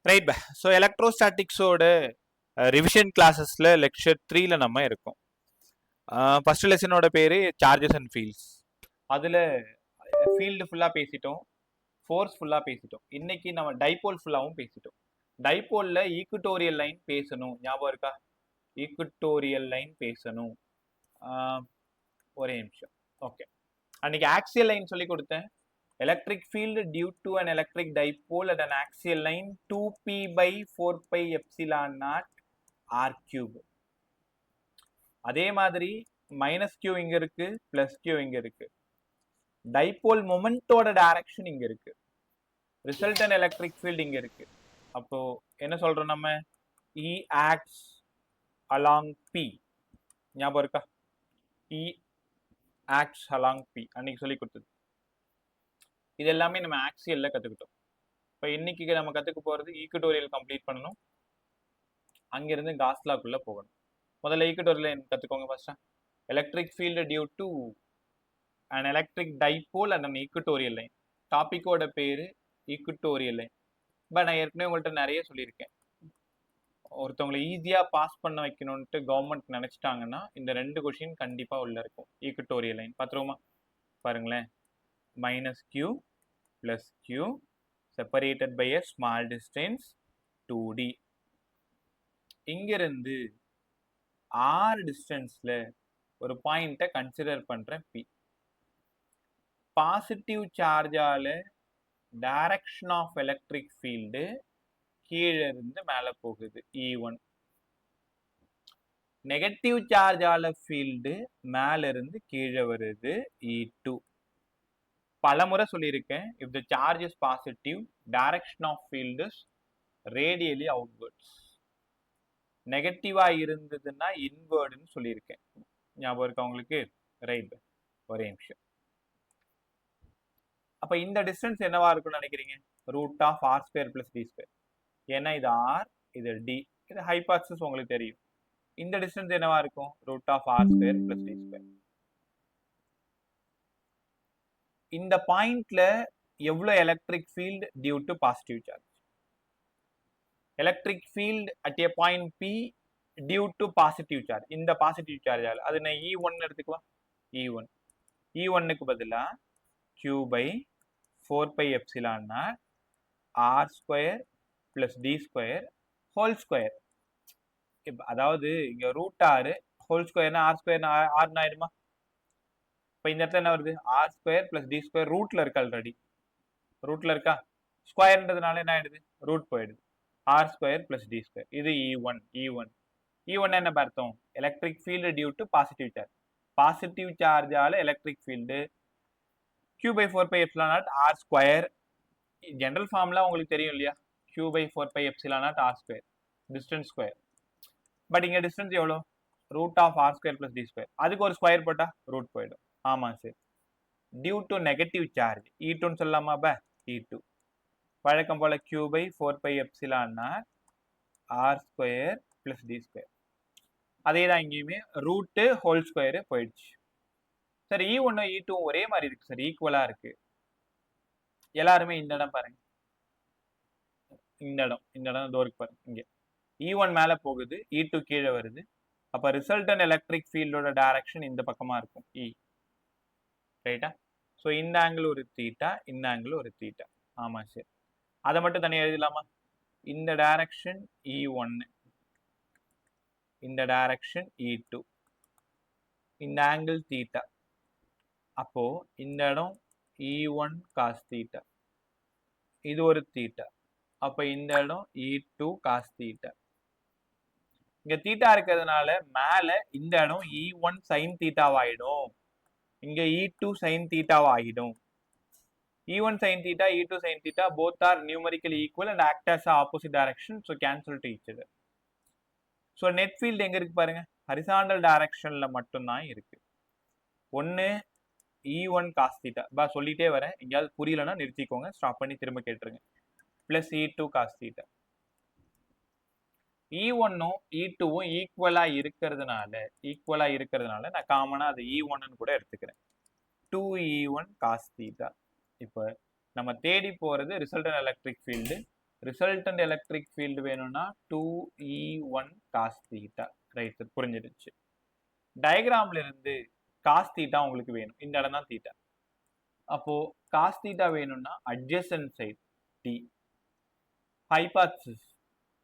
Right பா. So எலக்ட்ரோஸ்டாட்டிக்ஸோட revision கிளாஸஸில் lecture 3ல நம்ம இருக்கோம். ஃபர்ஸ்ட் லெசனோட பேர் சார்ஜஸ் அண்ட் ஃபீல்ட்ஸ். அதில் ஃபீல்டு ஃபுல்லாக பேசிட்டோம், ஃபோர்ஸ் ஃபுல்லாக பேசிட்டோம். இன்னைக்கு நம்ம டைபோல் ஃபுல்லாகவும் பேசிட்டோம். டைபோலில் ஈக்குட்டோரியல் லைன் பேசணும், ஞாபகம் இருக்கா? ஈக்குட்டோரியல் லைன் பேசணும். ஒரே நிமிஷம். ஓகே, அன்னைக்கு ஆக்சியல் லைன் சொல்லி கொடுத்தேன். Electric field due to an electric dipole at an axial line 2p by 4 pi epsilon naught r cube. அதே மாதிரி மைனஸ் q இங்க இருக்கு, பிளஸ் q இங்க இருக்கு. டைபோல் மொமெண்டோட டைரக்ஷன் இங்க இருக்கு, ரிசல்டன்ட் எலக்ட்ரிக் ஃபீல்ட் இங்க இருக்கு. அப்போ என்ன சொல்றோம் நம்ம? E acts along p. ஞாபகம் இருக்கா? E acts along p அன்னைக்கு சொல்லி கொடுத்தது. இது எல்லாமே நம்ம ஆக்சியல்ல கத்துக்கிட்டோம். இப்போ இன்னைக்கு நம்ம கத்துக்க போறது ஈக்குட்டோரியல் கம்ப்ளீட் பண்ணணும், அங்கிருந்து காஸ்லாக்குள்ள போகணும். முதல்ல ஈக்குட்டோரியல் கத்துக்கோங்க ஃபர்ஸ்டா. Electric field due to an electric dipole and an equatorial line. டாபிக்கோட பேரு ஈக்குட்டோரியல் லைன். பட் நான் ஏற்கனவே உங்கள்கிட்ட நிறைய சொல்லியிருக்கேன், ஒருத்தவங்களை ஈஸியா பாஸ் பண்ண வைக்கணும்ட்டு கவர்மெண்ட் நினைச்சிட்டாங்கன்னா இந்த ரெண்டு கொஸ்டின் கண்டிப்பா உள்ள இருக்கும். ஈக்குட்டோரியல் லைன் பார்த்துருவோமா? பாருங்களேன், minus q plus q separated by a small distance 2d. இங்கிருந்து r டிஸ்டன்ஸ்ல ஒரு பாயிண்ட்டை கன்சிடர் பண்றேன் p. பாசிட்டிவ் சார்ஜால டைரக்ஷன் ஆஃப் எலக்ட்ரிக் ஃபீல்டு கீழே இருந்து மேலே போகுது E1. நெகட்டிவ் சார்ஜால ஃபீல்டு மேல இருந்து கீழே வருது E2. பலமுறை சொல்லியிருக்கேன், if the charge is positive, direction of field is radially outwards. நெகட்டிவா இருந்ததுன்னா இன்வர்டுன்னு சொல்லியிருக்கேன், ஞாபகம் இருக்கா உங்களுக்கு? ரைட், ஒரே நிமிஷம். அப்ப இந்த டிஸ்டன்ஸ் என்னவா இருக்கும்னு நினைக்கிறீங்க? Root of R square plus D square. ஏன்னா இது ஆர், இது டி, இது ஹைபாக்சிஸ் உங்களுக்கு தெரியும். இந்த டிஸ்டன்ஸ் என்னவா இருக்கும்? Root of R square plus D square. இந்த பாயிண்ட்ல எவ்வளவு electric field due to positive charge? Electric field at a point P due to positive charge. இந்த பாசிட்டிவ் சார்ஜால அது நான் E1 எடுத்துக்கலாம். E1 E1க்கு பதிலா q by 4 pi epsilon naught r square plus d square whole square. அதாவது இங்க root R whole ஸ்கொயர்னா R square ஆர்னு ஆயிடுமா? இப்போ இந்த இடத்துல என்ன வருது? R square plus D square ரூட்ல இருக்கு, ஆல்ரெடி ரூட்ல இருக்கா. ஸ்கொயர்ன்றதுனால என்ன ஆயிடுது? ரூட் போயிடுது. R square plus D square. இது E1. E1 என்ன பார்த்தோம்? Electric field due to positive charge. Positive சார்ஜால electric field q by 4 pi epsilon naught r square. General formula உங்களுக்கு தெரியும் இல்லையா? q by 4 pi epsilon naught r square, distance square. But இங்க distance எவ்வளோ? Root of R square plus D square. அதுக்கு ஒரு square போட்டா root போயிடும். ஆமா sir, due to negative charge E2ன்னு சொல்லலாமா? E2 வழக்கம் போல q by 4 pi epsilon naught r square plus D square. அதே தான் இங்கேயுமே, ரூட்டு ஹோல் ஸ்கொயரு போயிடுச்சு. சார் E1 E2 ஒரே மாதிரி இருக்கு சார், ஈக்குவலா இருக்கு. எல்லாருமே இந்த இடம் பாருங்க, இந்த இடம் தோருக்கு பாருங்க. இங்க E1 மேல போகுது, E2 கீழே வருது. அப்ப ரிசல்டன்ட் எலக்ட்ரிக் ஃபீல்டோட டைரக்ஷன் இந்த பக்கமா இருக்கும், E. ரைட்டா? ஸோ இந்த ஆங்கிள் ஒரு தீட்டா, இந்த ஆங்கிள் ஒரு தீட்டா. ஆமா சார், அதை மட்டும் தனியாக எழுதலாமா? இந்த டைரக்ஷன் E1, இந்த டைரக்ஷன் E2, இந்த ஆங்கிள் தீட்டா. அப்போ இந்த இடம் E1 cos தீட்டா, இது ஒரு தீட்டா. அப்ப இந்த இடம் E2 cos தீட்டா. இங்க தீட்டா இருக்கிறதுனால மேல இந்த இடம் E1 sin தீட்டாவாயிடும், இங்க E2 sin தீட்டாவாயிடும். E1 sin theta, E2 sin theta, both are numerically equal and act as opposite direction, so cancel to each other. So net field எங்க இருக்கு பாருங்க, horizontal directionல மட்டும்தான் இருக்கு. ஒன்னு E1 cos theta, சொல்லிட்டே வரேன், எங்கயாவது புரியலன்னா நிறுத்திக்கோங்க, ஸ்டாப் பண்ணி திரும்ப கேட்டுருங்க. Plus E2 cos theta. E1ம் E2ம் ஈக்குவலா இருக்கிறதுனால நான் காமனா அது E1ன்னு கூட எடுத்துக்கிறேன். 2E1 cos theta. இப்போ நம்ம தேடி போறது resultant electric field. Resultant electric field வேணும்னா 2E1 cos theta. Right sir, புரிஞ்சிடுச்சு. டயக்ராம்ல இருந்து cos theta உங்களுக்கு வேணும், இந்த இடம் தான் தீட்டா. அப்போ cos theta வேணும்னா adjacent side d, hypothesis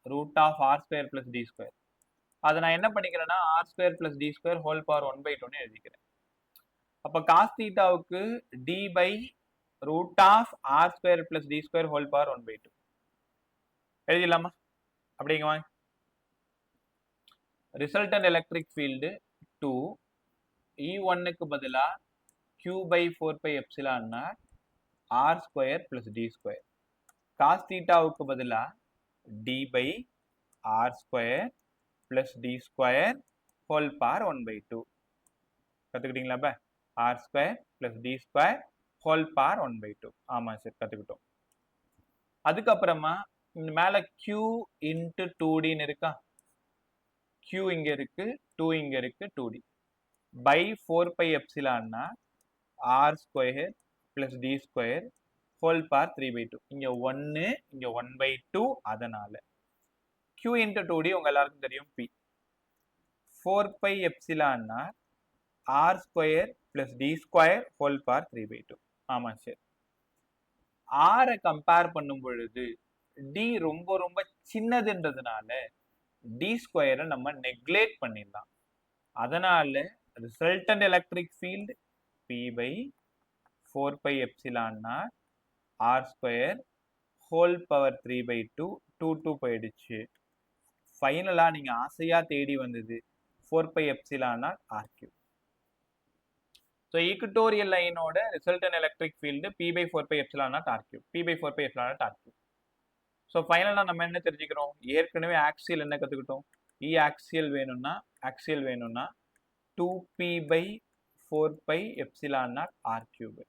root of r square plus d square. அதை நான் என்ன பண்ணிக்கிறேன்னா r square plus d square whole power 1/2 எழுதிக்கிறேன். அப்ப cos thetaவுக்கு d by root of r square plus d square whole power 1/2 எழுதிடலாமா? அப்படிங்க வாங்க. Resultant electric field 2 E1க்கு பதிலா q by 4 pi epsilon naught r square plus d square. cos thetaவுக்கு பதிலா d by r square plus d square whole power 1/2 கத்துக்கிட்டீங்களா? ப r square plus d square whole power 1/2. ஆமா sir, கத்துக்கிட்டோம். அதுக்கப்புறமா இந்த மேல q into 2d இருக்கா? q இங்க இருக்கு, 2 இங்க இருக்கு, 2d by 4 pi epsilon naught r square plus d square whole power 3/2. இங்க 1 இங்க 1/2, அதனால q into 2d உங்க எல்லாருக்கும் தெரியும் p. 4 pi epsilon naught r square plus d square whole power 3/2. ஆமா சார். r கம்பேர் பண்ணும் பொழுது d ரொம்ப ரொம்ப சின்னதுன்றதுனால d ஸ்கொயரை நம்ம நெக்லேட் பண்ணிடலாம். அதனால resultant electric field p by 4 pi epsilon naught r square whole power 3/2, 2 போயிடுச்சு. ஃபைனலா நீங்க ஆசையா தேடி வந்தது 4 pi epsilon naught r cube. So equatorial லைனோட resultant electric field p by 4 pi epsilon naught r cube, p by 4 pi epsilon naught r cube. So ஃபைனலாக நம்ம என்ன தெரிஞ்சுக்கிறோம்? ஏற்கனவே ஆக்சியல் என்ன கற்றுக்கிட்டோம்? ஆக்சியல் வேணும்னா 2p by 4 pi epsilon naught r cube.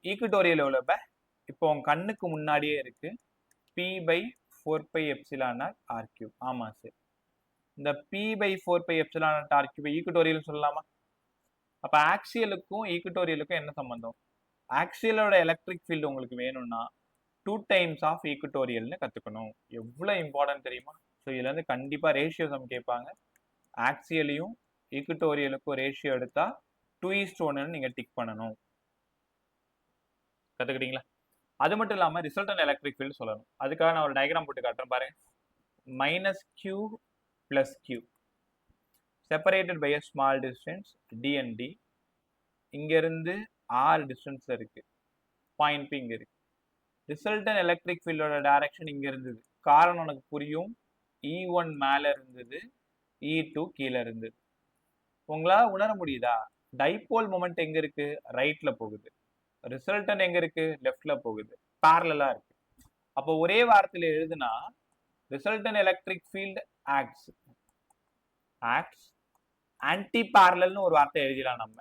Equatorial எவ்வளோ? இப்போ உங்க கண்ணுக்கு முன்னாடியே இருக்கு, p by 4 pi epsilon naught r cube. ஆமா சார், இந்த p by 4 pi epsilon naught r cube equatorial சொல்லலாமா? அப்ப ஆக்சியலுக்கும் ஈக்குட்டோரியலுக்கும் என்ன சம்பந்தம்? ஆக்சியலோட எலக்ட்ரிக் ஃபீல்டு உங்களுக்கு வேணும்னா 2 times of ஈக்குட்டோரியல்னு கத்துக்கணும். எவ்வளவு இம்பார்ட்டன்ட் தெரியுமா? ஸோ இதுல இருந்து கண்டிப்பா ரேஷியோ சம் கேட்பாங்க. ஆக்சியலையும் ஈக்குட்டோரியலுக்கும் ரேஷியோ எடுத்தா 2:1 நீங்க டிக் பண்ணணும். கத்துக்கிட்டீங்களா? அது மட்டும் இல்லாம ரிசல்டன்ட் எலக்ட்ரிக் ஃபீல்டு சொல்லணும். அதுக்காக நான் ஒரு டயக்ராம் போட்டு காட்டுறேன் பாருங்க. -q plus q separated by a small distance d and d. இங்க இருந்து r டிஸ்டன்ஸ்ல இருக்கு, பாயிண்ட் p இங்க இருக்கு. ரிசல்டன்ட் எலக்ட்ரிக் ஃபீல்டோட டைரக்ஷன் இங்க இருந்தது. காரணம் உனக்கு புரியும். E1 மேல இருந்தது, E2 கீழே இருந்தது. உங்களால உணர முடியுதா? டைபோல் மொமெண்ட் எங்க இருக்கு? ரைட்ல போகுது. ரிசல்டன்ட் எங்க இருக்கு? லெஃப்ட்ல போகுது. பேரலலா இருக்கு. அப்போ ஒரே வார்த்தையில எழுதுனா resultant electric field acts anti பேரலல்னு ஒரு வார்த்தை எழுதிடலாம். நம்ம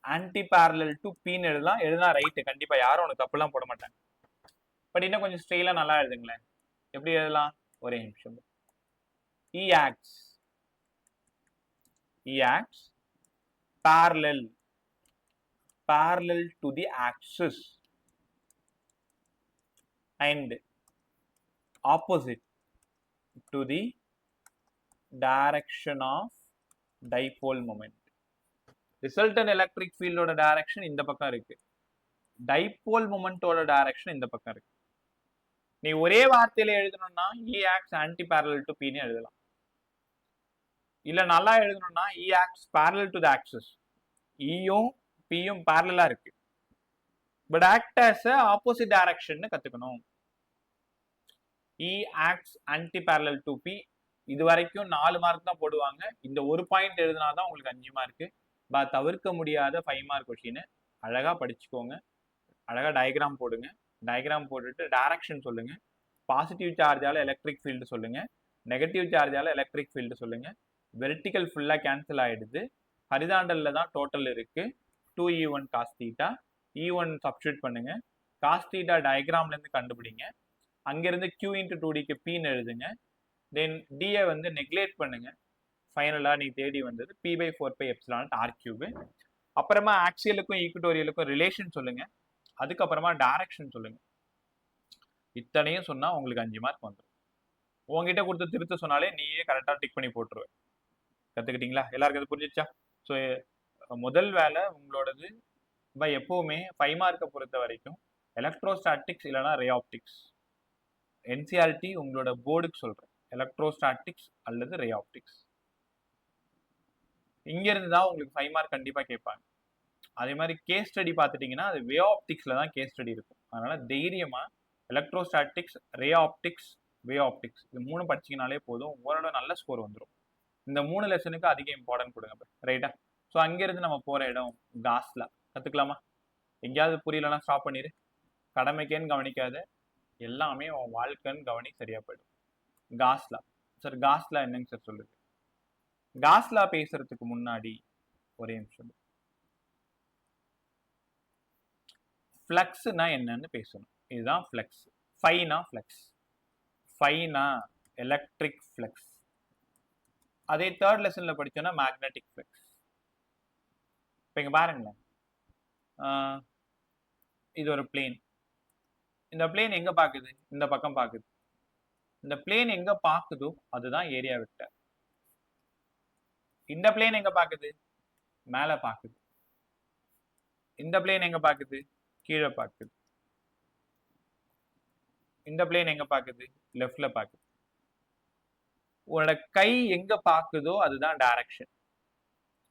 ஆன்டி பேரலல் டு பின்னு எழுதனா ரைட்டு. கண்டிப்பா யாரும் உனக்கு தப்புலாம் போட மாட்டாங்க. பட் இன்னும் கொஞ்சம் ஸ்டைலா நல்லா எழுதுங்களேன். எப்படி எழுதலாம்? ஒரே நிமிஷம். E acts parallel to the axis and opposite to the direction of dipole moment. ரிசல்டன்ட் எலக்ட்ரிக் ஃபீல்டோட டைரக்ஷன் இந்த பக்கம் இருக்கு, டைபோல் மொமெண்டோட டைரக்ஷன் இந்த பக்கம் இருக்கு. நீ ஒரே வார்த்தையில எழுதணும்னா E acts anti parallel to P ன்னு எழுதலாம். இல்ல நல்லா எழுதணும்னா E acts parallel to the axis. ஈயும் பியும் பேரலா இருக்கு, but act as opposite direction கத்துக்கணும். E acts anti parallel to P. இது வரைக்கும் 4 மார்க் தான் போடுவாங்க. இந்த ஒரு பாயிண்ட் எழுதினாதான் உங்களுக்கு 5 மார்க். தவிர்க்க முடியாத 5 மார்க் கொஸ்டின். அழகா படிச்சுக்கோங்க, அழகா டயக்ராம் போடுங்க. டயக்ராம் போட்டுட்டு டைரக்ஷன் சொல்லுங்க. பாசிட்டிவ் சார்ஜால எலக்ட்ரிக் ஃபீல்டு சொல்லுங்க, நெகட்டிவ் சார்ஜால எலக்ட்ரிக் ஃபீல்டு சொல்லுங்க. வெர்டிக்கல் ஃபுல்லா கேன்சல் ஆயிடுது. ஹரிசாண்டல்ல தான் டோட்டல் இருக்கு. 2E1 cos theta. E1 substitute பண்ணுங்க. cos theta டயக்ராம்ல இருந்து கண்டுபிடிங்க. அங்கிருந்து q into 2dக்கு p எழுதுங்க. தென் d வந்து நெக்லேட் பண்ணுங்க. ஃபைனலா நீ தேடி வந்தது p by 4 pi epsilon r cube. அப்புறமா ஆக்சியலுக்கும் ஈக்குட்டோரியலுக்கும் ரிலேஷன் சொல்லுங்க. அதுக்கப்புறமா டைரக்ஷன் சொல்லுங்க. இத்தனையும் சொன்னா உங்களுக்கு 5 மார்க் வந்துடும். உங்ககிட்ட கொடுத்து திருத்த சொன்னாலே நீயே கரெக்டா டிக் பண்ணி போட்டுருவ. கத்துக்கிட்டீங்களா? எல்லாருக்கும் அது புரிஞ்சிச்சா? ஸோ முதல் வேலை உங்களோடது எப்பவுமே 5 மார்க்கை பொறுத்த வரைக்கும் எலக்ட்ரோஸ்டாட்டிக்ஸ் இல்லைனா ரே ஆப்டிக்ஸ். என்சிஆர்டி உங்களோட போர்டுக்கு சொல்றேன், எலக்ட்ரோஸ்டாட்டிக்ஸ் அல்லது ரே ஆப்டிக்ஸ். இங்க இருந்து தான் உங்களுக்கு 5 மார்க் கண்டிப்பா கேட்பாங்க. அதே மாதிரி கேஸ் ஸ்டடி பார்த்துட்டீங்கன்னா அது வே ஆப்டிக்ஸ்ல தான் கேஸ் ஸ்டடி இருக்கும். அதனால தைரியமா எலக்ட்ரோஸ்டாட்டிக்ஸ், ரே ஆப்டிக்ஸ், வே ஆப்டிக்ஸ் இது 3 படிச்சீங்கனாலே போதும், உங்களோட நல்ல ஸ்கோர் வந்துடும். இந்த 3 லெசனுக்கு அதிக இம்பார்ட்டன்ட் கொடுங்க, ரைட்டா? ஸோ அங்கிருந்து நம்ம போற இடம் காஸ்லா. கத்துக்கலாமா? எங்கேயாவது புரியலன்னா ஸ்டாப் பண்ணிடு. கடமைக்கேன்னு கவனிக்காத, எல்லாமே உன் வாழ்க்கைன்னு கவனி, சரியா போயிடும். காஸ்லா. சார் காஸ்லா என்னங்க சார் சொல்லுது? காஸ்லா பேசுறதுக்கு முன்னாடி ஒரே நிமிஷம். ஃப்ளக்ஸ்னா என்னன்னு பேசணும். இதுதான் ஃப்ளக்ஸ். ஃபைனா ஃப்ளக்ஸ், ஃபைனா எலக்ட்ரிக் ஃப்ளக்ஸ். அதே தேர்ட் லெசன்ல படிச்சோன்னா மேக்னெட்டிக் ஃப்ளக்ஸ். இப்போ இங்க பாருங்களேன், இது ஒரு பிளேன். இந்த பிளேன் எங்க பாக்குது? இந்த பக்கம் பாக்குது. இந்த பிளேன் எங்க பாக்குதோ அதுதான் ஏரியா வெக்டர். இந்த பிளேன் எங்க பாக்குது? மேல பாக்குது. இந்த பிளேன் எங்க பாக்குது? கீழே பாக்குது. இந்த பிளேன் எங்க பாக்குது? லெஃப்ட்ல பாக்குது. உன்னோட கை எங்க பாக்குதோ அதுதான் டைரக்ஷன்.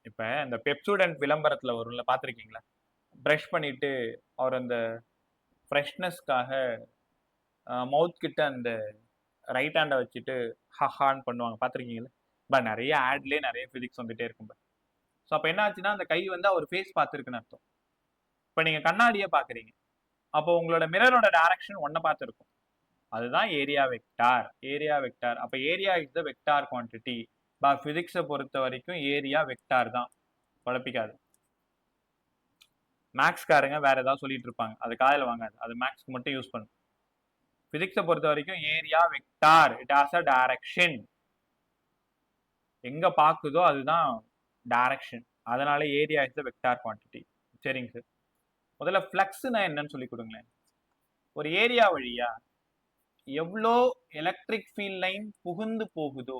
இப்ப இந்த பெப்சோடன்ட் விளம்பரத்துல வரும்ல, பாத்திருக்கீங்களா? பிரஷ் பண்ணிட்டு அவர் அந்த ஃப்ரெஷ்னஸ்க்காக மவுத் கிட்ட அந்த ரைட் ஹேண்டை வச்சுட்டு ஹஹான்னு பண்ணுவாங்க, பாத்திருக்கீங்களா? நிறைய ஆட்லயே நிறைய பிசிக்ஸ் வந்துட்டே இருக்கும். ஸோ அப்போ என்ன ஆச்சுன்னா அந்த கை வந்து அவர் ஃபேஸ் பார்த்துருக்குன்னு அர்த்தம். இப்போ நீங்க கண்ணாடியை பாக்குறீங்க, அப்போ உங்களோட மிரரோட டைரக்ஷன் ஒன்ன பார்த்துருக்கும். அதுதான் ஏரியா வெக்டார். Area vector. அப்ப area is the vector quantity. பிசிக்ஸை பொறுத்த வரைக்கும் ஏரியா வெக்டார் தான். குழப்பிக்காது. மேக்ஸ்காரங்க வேற ஏதாவது சொல்லிட்டு இருப்பாங்க, அது காதல வாங்காது. அது மேக்ஸ்க்கு மட்டும் யூஸ் பண்ணும். பிசிக்ஸை பொறுத்த வரைக்கும் area vector, it has a direction. எங்க பாக்குதோ அதுதான் டைரக்ஷன். அதனால area is the vector quantity. சரிங்க சார். முதல்ல ஃப்ளக்ஸ்னா என்னன்னு சொல்லி கொடுங்களேன். ஒரு ஏரியா வழியா எவ்வளோ எலக்ட்ரிக் ஃபீல்ட் லைன் புகுந்து போகுதோ,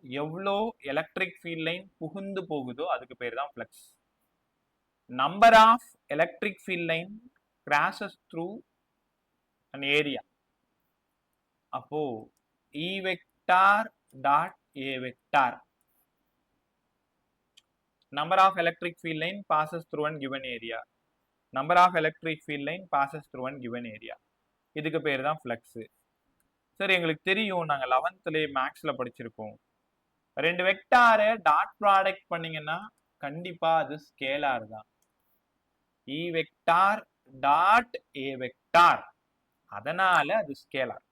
எவ்வளோ எலக்ட்ரிக் ஃபீல்ட் லைன் புகுந்து போகுதோ அதுக்கு பேர் தான் flux. Number of electric field line crosses through an area. அப்போ E vector dot A vector, number of electric field line passes through an given area. Number of electric field line passes through an given area. இதுக்கு பேர் தான் flux. சரி, எங்களுக்கு தெரியும், நாங்கள் 11th மேக்ஸ்ல படிச்சிருக்கோம். ரெண்டு வெக்டாரை டாட் ப்ராடக்ட் பண்ணீங்கன்னா கண்டிப்பா அது ஸ்கேலார் தான். E vector dot A vector, அதனால அது ஸ்கேலார்.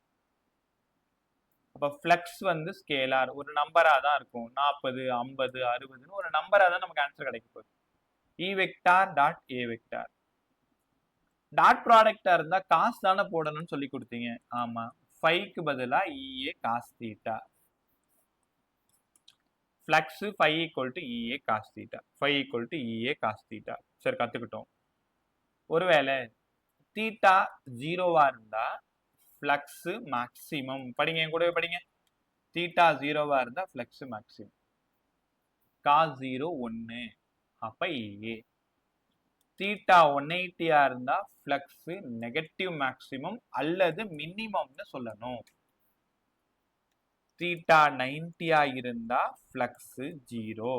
அப்ப ஃப்ளக்ஸ் வந்து ஸ்கேலார், ஒரு நம்பரா தான் இருக்கும். 40, 50, 60 ஒரு நம்பரா தான் நமக்கு ஆன்சர் கிடைக்க போகுது. E vector dot A vector. Dot ப்ராடக்டா இருந்தா காஸ் தானே போடணும்னு சொல்லி கொடுத்தீங்க. ஆமா, ஃபைக்கு பதிலா EA cos theta. Flux phi equal to EA cos theta. Phi equal to EA cos theta. சரி, கத்துக்கிட்டோம். ஒருவேளை தீட்டா 0வா இருந்தா ஃப்ளக்ஸ் மேக்ஸிமம். படிங்க, என் கூடவே படிங்க. தீட்டா 0வா இருந்தா ஃப்ளக்ஸ் மேக்ஸிமம். காஸ் 0 1, அப்ப EA. தீட்டா 180 இருந்தா ஃப்ளக்ஸ் நெகட்டிவ் மேக்ஸிமம் அல்லது மினிமம்னு சொல்லணும். தீட்டா 90 இருந்தா ஃப்ளக்ஸ் 0.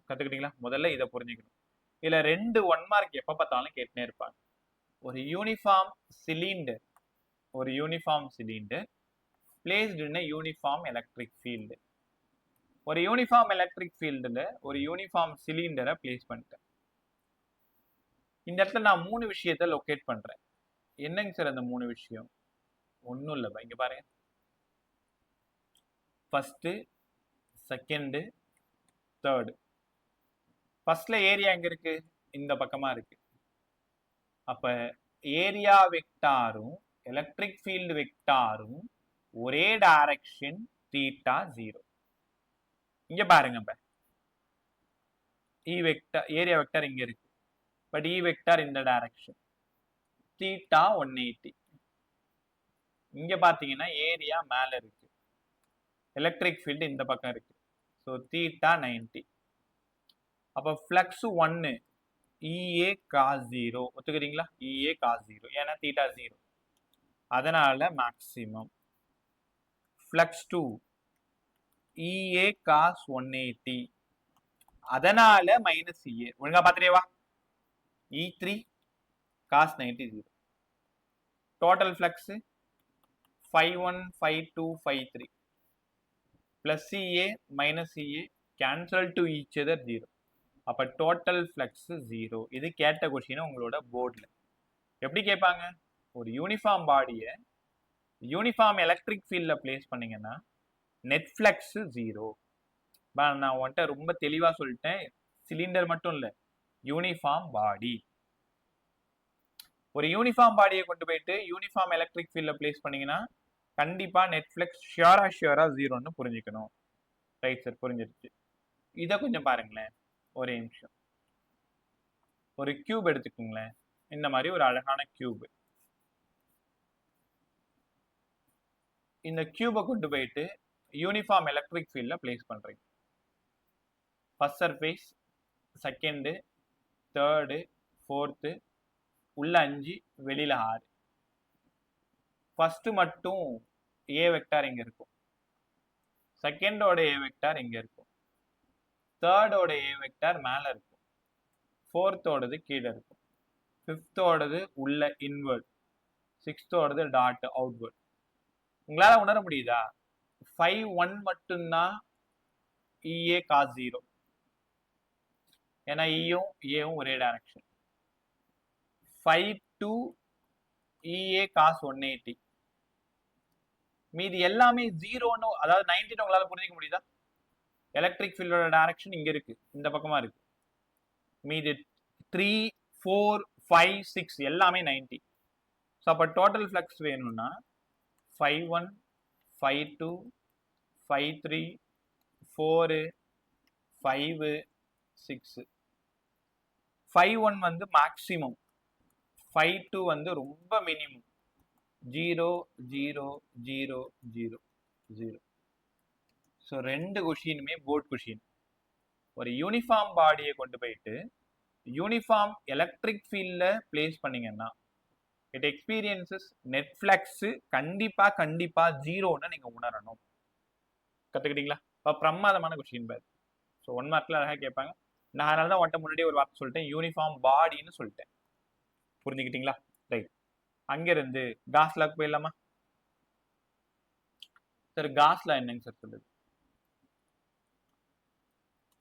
கத்துக்கிட்டீங்களா? முதல்ல இதை புரிஞ்சுக்கணும். இதுல 2 1 மார்க் எப்ப பார்த்தாலும் கேட்டுனே இருப்பாங்க. ஒரு யூனிஃபார்ம் சிலிண்டர், ஒரு uniform cylinder placed in a uniform electric field. ஒரு யூனிஃபார்ம் எலக்ட்ரிக் ஃபீல்டுல ஒரு யூனிஃபார்ம் சிலிண்டரை பிளேஸ் பண்ணிட்டேன். இந்த இடத்துல நான் 3 விஷயத்தை லொக்கேட் பண்றேன். என்னங்க சார் அந்த 3 விஷயம்? ஒன்றும் இல்லை, இங்க பாருங்க. First, second, third. ஃபர்ஸ்ட்ல ஏரியா எங்க இருக்கு? இந்த பக்கமா இருக்கு. அப்ப ஏரியா வெக்டாரும் எலக்ட்ரிக் ஃபீல்டு வெக்டாரும் ஒரே டைரக்ஷன், தீட்டா 0. இங்க பாருங்க, E வெக்டார், ஏரியா வெக்டார் இங்க இருக்கு, பட் E வெக்டார் இந்த டைரக்ஷன். தீட்டா 180. இங்க பாத்தீங்கன்னா ஏரியா மேல இருக்கு, எலக்ட்ரிக் ஃபீல்டு இந்த பக்கம் இருக்கு. So theta 90. அப்போ ஃப்ளக்ஸ் 1 EA cos 0 ஒத்துக்கிறீங்களா? EA cos 0 ஏன்னா தீட்டா 0, அதனால மேக்ஸிமம். ஃப்ளக்ஸ் 2 EA cos 180, அதனால மைனஸ் EA. ஒழுங்கா பாத்துட்டே வா. E3 cos 90 0. Total flux 51 52 53 plus EA minus EA cancel to each other 0. அப்ப டோட்டல் ஃப்ளக்ஸ் 0. இது கேட்ட கொஸ்டின் உங்களோட போர்டில் எப்படி கேட்பாங்க? ஒரு யூனிஃபார்ம் பாடியை யூனிஃபார்ம் எலக்ட்ரிக் ஃபீல்டில் பிளேஸ் பண்ணீங்கன்னா நெட் ஃப்ளக்ஸ் 0. நான் உன்கிட்ட ரொம்ப தெளிவா சொல்லிட்டேன், சிலிண்டர் மட்டும் இல்லை, யூனிஃபார்ம் பாடி. ஒரு யூனிஃபார்ம் பாடியை கொண்டு போயிட்டு யூனிஃபார்ம் எலக்ட்ரிக் ஃபீல்டில் பிளேஸ் பண்ணீங்கன்னா கண்டிப்பா நெட் ஃப்ளக்ஸ் ஷியரா 0ன்னு புரிஞ்சுக்கணும். ரைட் சார், புரிஞ்சிருச்சு. இதை கொஞ்சம் பாருங்களேன், ஒரே நிமிஷம். ஒரு கியூப் எடுத்துக்கோங்களேன், இந்த மாதிரி ஒரு அழகான கியூப். இந்த கியூபை கொண்டு போயிட்டு யூனிஃபார்ம் எலக்ட்ரிக் ஃபீல்டில் பிளேஸ் பண்றீங்க. First surface, second, third, fourth, உள்ள 5, வெளியில 6. ஃபர்ஸ்ட் மட்டும் ஏ வெக்டார் இங்க இருக்கும், செகண்டோட ஏ வெக்டார் இங்க இருக்கும், தேர்டோட ஏ வெக்டார் மேல இருக்கும், ஃபோர்த்தோடது கீழே இருக்கும், ஃபிஃப்த்தோடது உள்ள இன்வெர்ட், சிக்ஸ்த்தோடது டாட் அவுட்வர்ட். உங்களால உணர முடியுதா? 5 1 மட்டும்தான் EA cos 0, ஏன்னா ஈயும் ஏவும் ஒரே டைரக்ஷன். 5 2 EA cos 180. மீதி எல்லாமே 0ன்னு, அதாவது 90 உங்களால புரிஞ்சுக்க முடியுதா? எலக்ட்ரிக் ஃபீல்டோட டைரக்ஷன் இங்க இருக்கு, இந்த பக்கமா இருக்கு. மீதி 3 4 5 6 எல்லாமே 90. ஸோ அப்போ டோட்டல் ஃப்ளக்ஸ் வேணும்னா 5 1 5 2 5 3 4 5 6. 5 1 வந்து மேக்ஸிமம், 5 2 வந்து ரொம்ப மினிமம். 0 0 0 0 0. ஸோ ரெண்டு கொஷினுமே போர்ட் கொஷின். ஒரு யூனிஃபார்ம் பாடியை கொண்டு போயிட்டு யூனிஃபார்ம் எலக்ட்ரிக் ஃபீல்டில் பிளேஸ் பண்ணீங்கன்னா இட் எக்ஸ்பீரியன்சஸ் நெட் ஃப்ளக்ஸ் கண்டிப்பா 0ன்னு நீங்க உணரணும். கத்துக்கிட்டீங்களா? இப்போ பிரமாதமான கொஸ்டின் பாரு. ஸோ 1 மார்க்ல அழகாக கேட்பாங்க. நான் அதனால தான் ஒன்ட்ட முன்னாடியே ஒரு வார்த்தை சொல்லிட்டேன், யூனிஃபார்ம் பாடின்னு சொல்லிட்டேன். புரிஞ்சுக்கிட்டீங்களா? ரைட். அங்கிருந்து காஸ் லாக்கு போயிடலாமா சார்? காஸ் லா என்னங்க சார் சொல்லுது?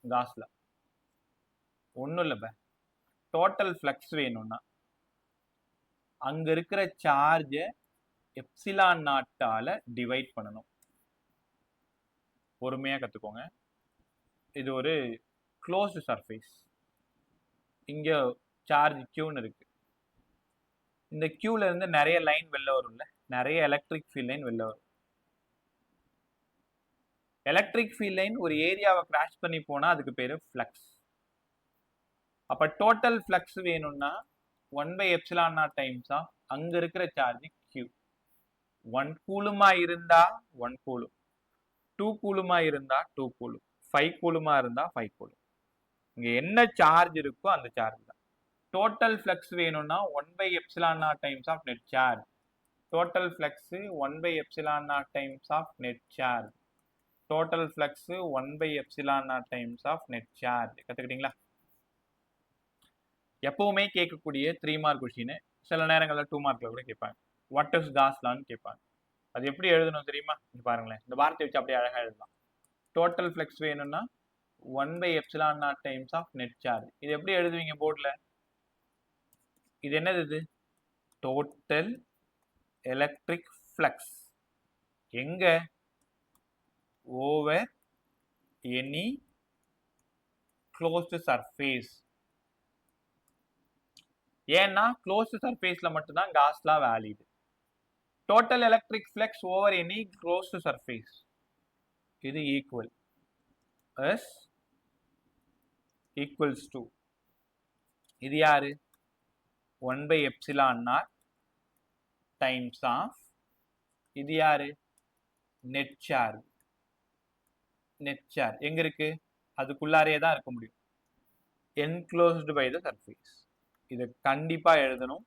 காஸ் லா ஒன்றும் இல்லைப்ப, டோட்டல் ஃப்ளக்ஸ் வேணும்னா அங்க இருக்கிற சார்ஜை எப்சிலான் நாட்டால டிவைட் பண்ணணும். பொறுமையா கத்துக்கோங்க. இது ஒரு க்ளோஸ்டு சர்ஃபேஸ், இங்க சார்ஜ் கியூன்னு இருக்கு. இந்த கியூல இருந்து நிறைய லைன் வெளில வரும்ல, நிறைய எலக்ட்ரிக் ஃபீல்ட் லைன் வெளில வரும். எலக்ட்ரிக் ஃபீல்ட் லைன் ஒரு ஏரியாவை கிராஷ் பண்ணி போனா அதுக்கு பேரு ஃப்ளக்ஸ். அப்ப டோட்டல் ஃப்ளக்ஸ் வேணும்னா 1/ε0 டைம்ஸ் ஆஃப் அங்க இருக்கிற சார்ஜ் கியூ. 1 கூலுமா இருந்தா 1 கூலும், 2 கூலுமா இருந்தா 2 கூலும், 5 கூலுமா இருந்தா 5 கூலும். இங்க என்ன சார்ஜ் இருக்கோ அந்த சார்ஜ் தான். டோட்டல் ஃப்ளக்ஸ் வேணும்னா 1/ε0 times of net charge. Total flux 1/ε0 times of net charge. Total flux 1/ε0 times of net charge. கத்துக்கிட்டீங்களா? எப்பவுமே கேட்கக்கூடிய 3 மார்க் கொஸ்டின், சில நேரங்களில் 2 மார்க்ல கூட கேட்பாங்க. வாட் இஸ் காஸ் லான்னு கேட்பாங்க. அது எப்படி எழுதணும் தெரியுமா? பாருங்களேன், இந்த வார்த்தை வச்சு அப்படியே அழகா எழுதலாம். டோட்டல் ஃப்ளக்ஸ் வேணும்னா 1/ε0 டைம்ஸ் ஆஃப் நெட் சார்ஜ். இது எப்படி எழுதுவீங்க போர்டில்? இது என்னது? இது டோட்டல் எலக்ட்ரிக் ஃப்ளக்ஸ். எங்க? Over any closed surface. ஏன்னா க்ளோஸ்டு சர்ஃபேஸ்ல மட்டும்தான் காஸ் லா valid. Total electric flux over any closed surface இது ஈக்குவல் எஸ் ஈக்குவல்ஸ் டு, இது யாரு? 1/ε0 டைம்ஸ் ஆஃப் இது யாரு நெட் சார்ஜ். நெட் சார்ஜ் எங்க இருக்கு அதுக்குள்ளாரே தான் இருக்க முடியும். enclosed by the surface. இதை கண்டிப்பா எழுதணும்.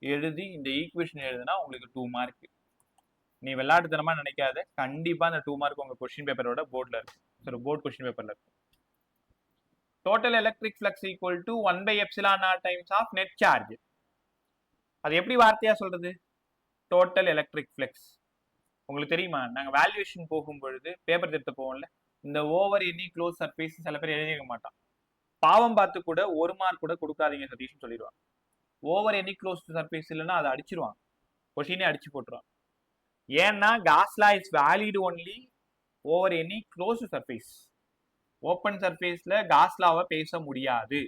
எழுதி இந்த ஈக்குவேஷன் எழுதுனா உங்களுக்கு 2 மார்க். நீ விளையாட்டுத்தனமா நினைக்காத, கண்டிப்பா அந்த 2 மார்க் உங்க கொஸ்டின் பேப்பரோட போர்ட்ல இருக்கு. சரி, போர்ட் கொஸ்டின் பேப்பர்ல இருக்கு. Total electric flux equal to 1/ε0 times of net charge. அது எப்படி வார்த்தையா சொல்றது? Total electric flux. உங்களுக்கு தெரியுமா, நாங்க வேல்யூவேஷன் போகும் பொழுது பேப்பர் திருத்த போவோம்ல, இந்த ஓவர் எனி க்ளோஸ் சர்ஃபேஸ் சில பேர் எழுதிக்க மாட்டான். பாவம் பார்த்து கூட 1 மார்க் கூட கொடுக்காதீங்க சதீஷ்னு சொல்லிடுவாங்க. ஓவர் எனி க்ளோஸ் சர்ஃபேஸ் இல்லைன்னா அதை அடிச்சிருவாங்க, கொஸ்டினே அடிச்சு போட்டுருவாங்க. ஏன்னா Gauss law is valid only over any close surface. Open சர்ஃபேஸ்ல காஸ் லாவை பேச முடியாது.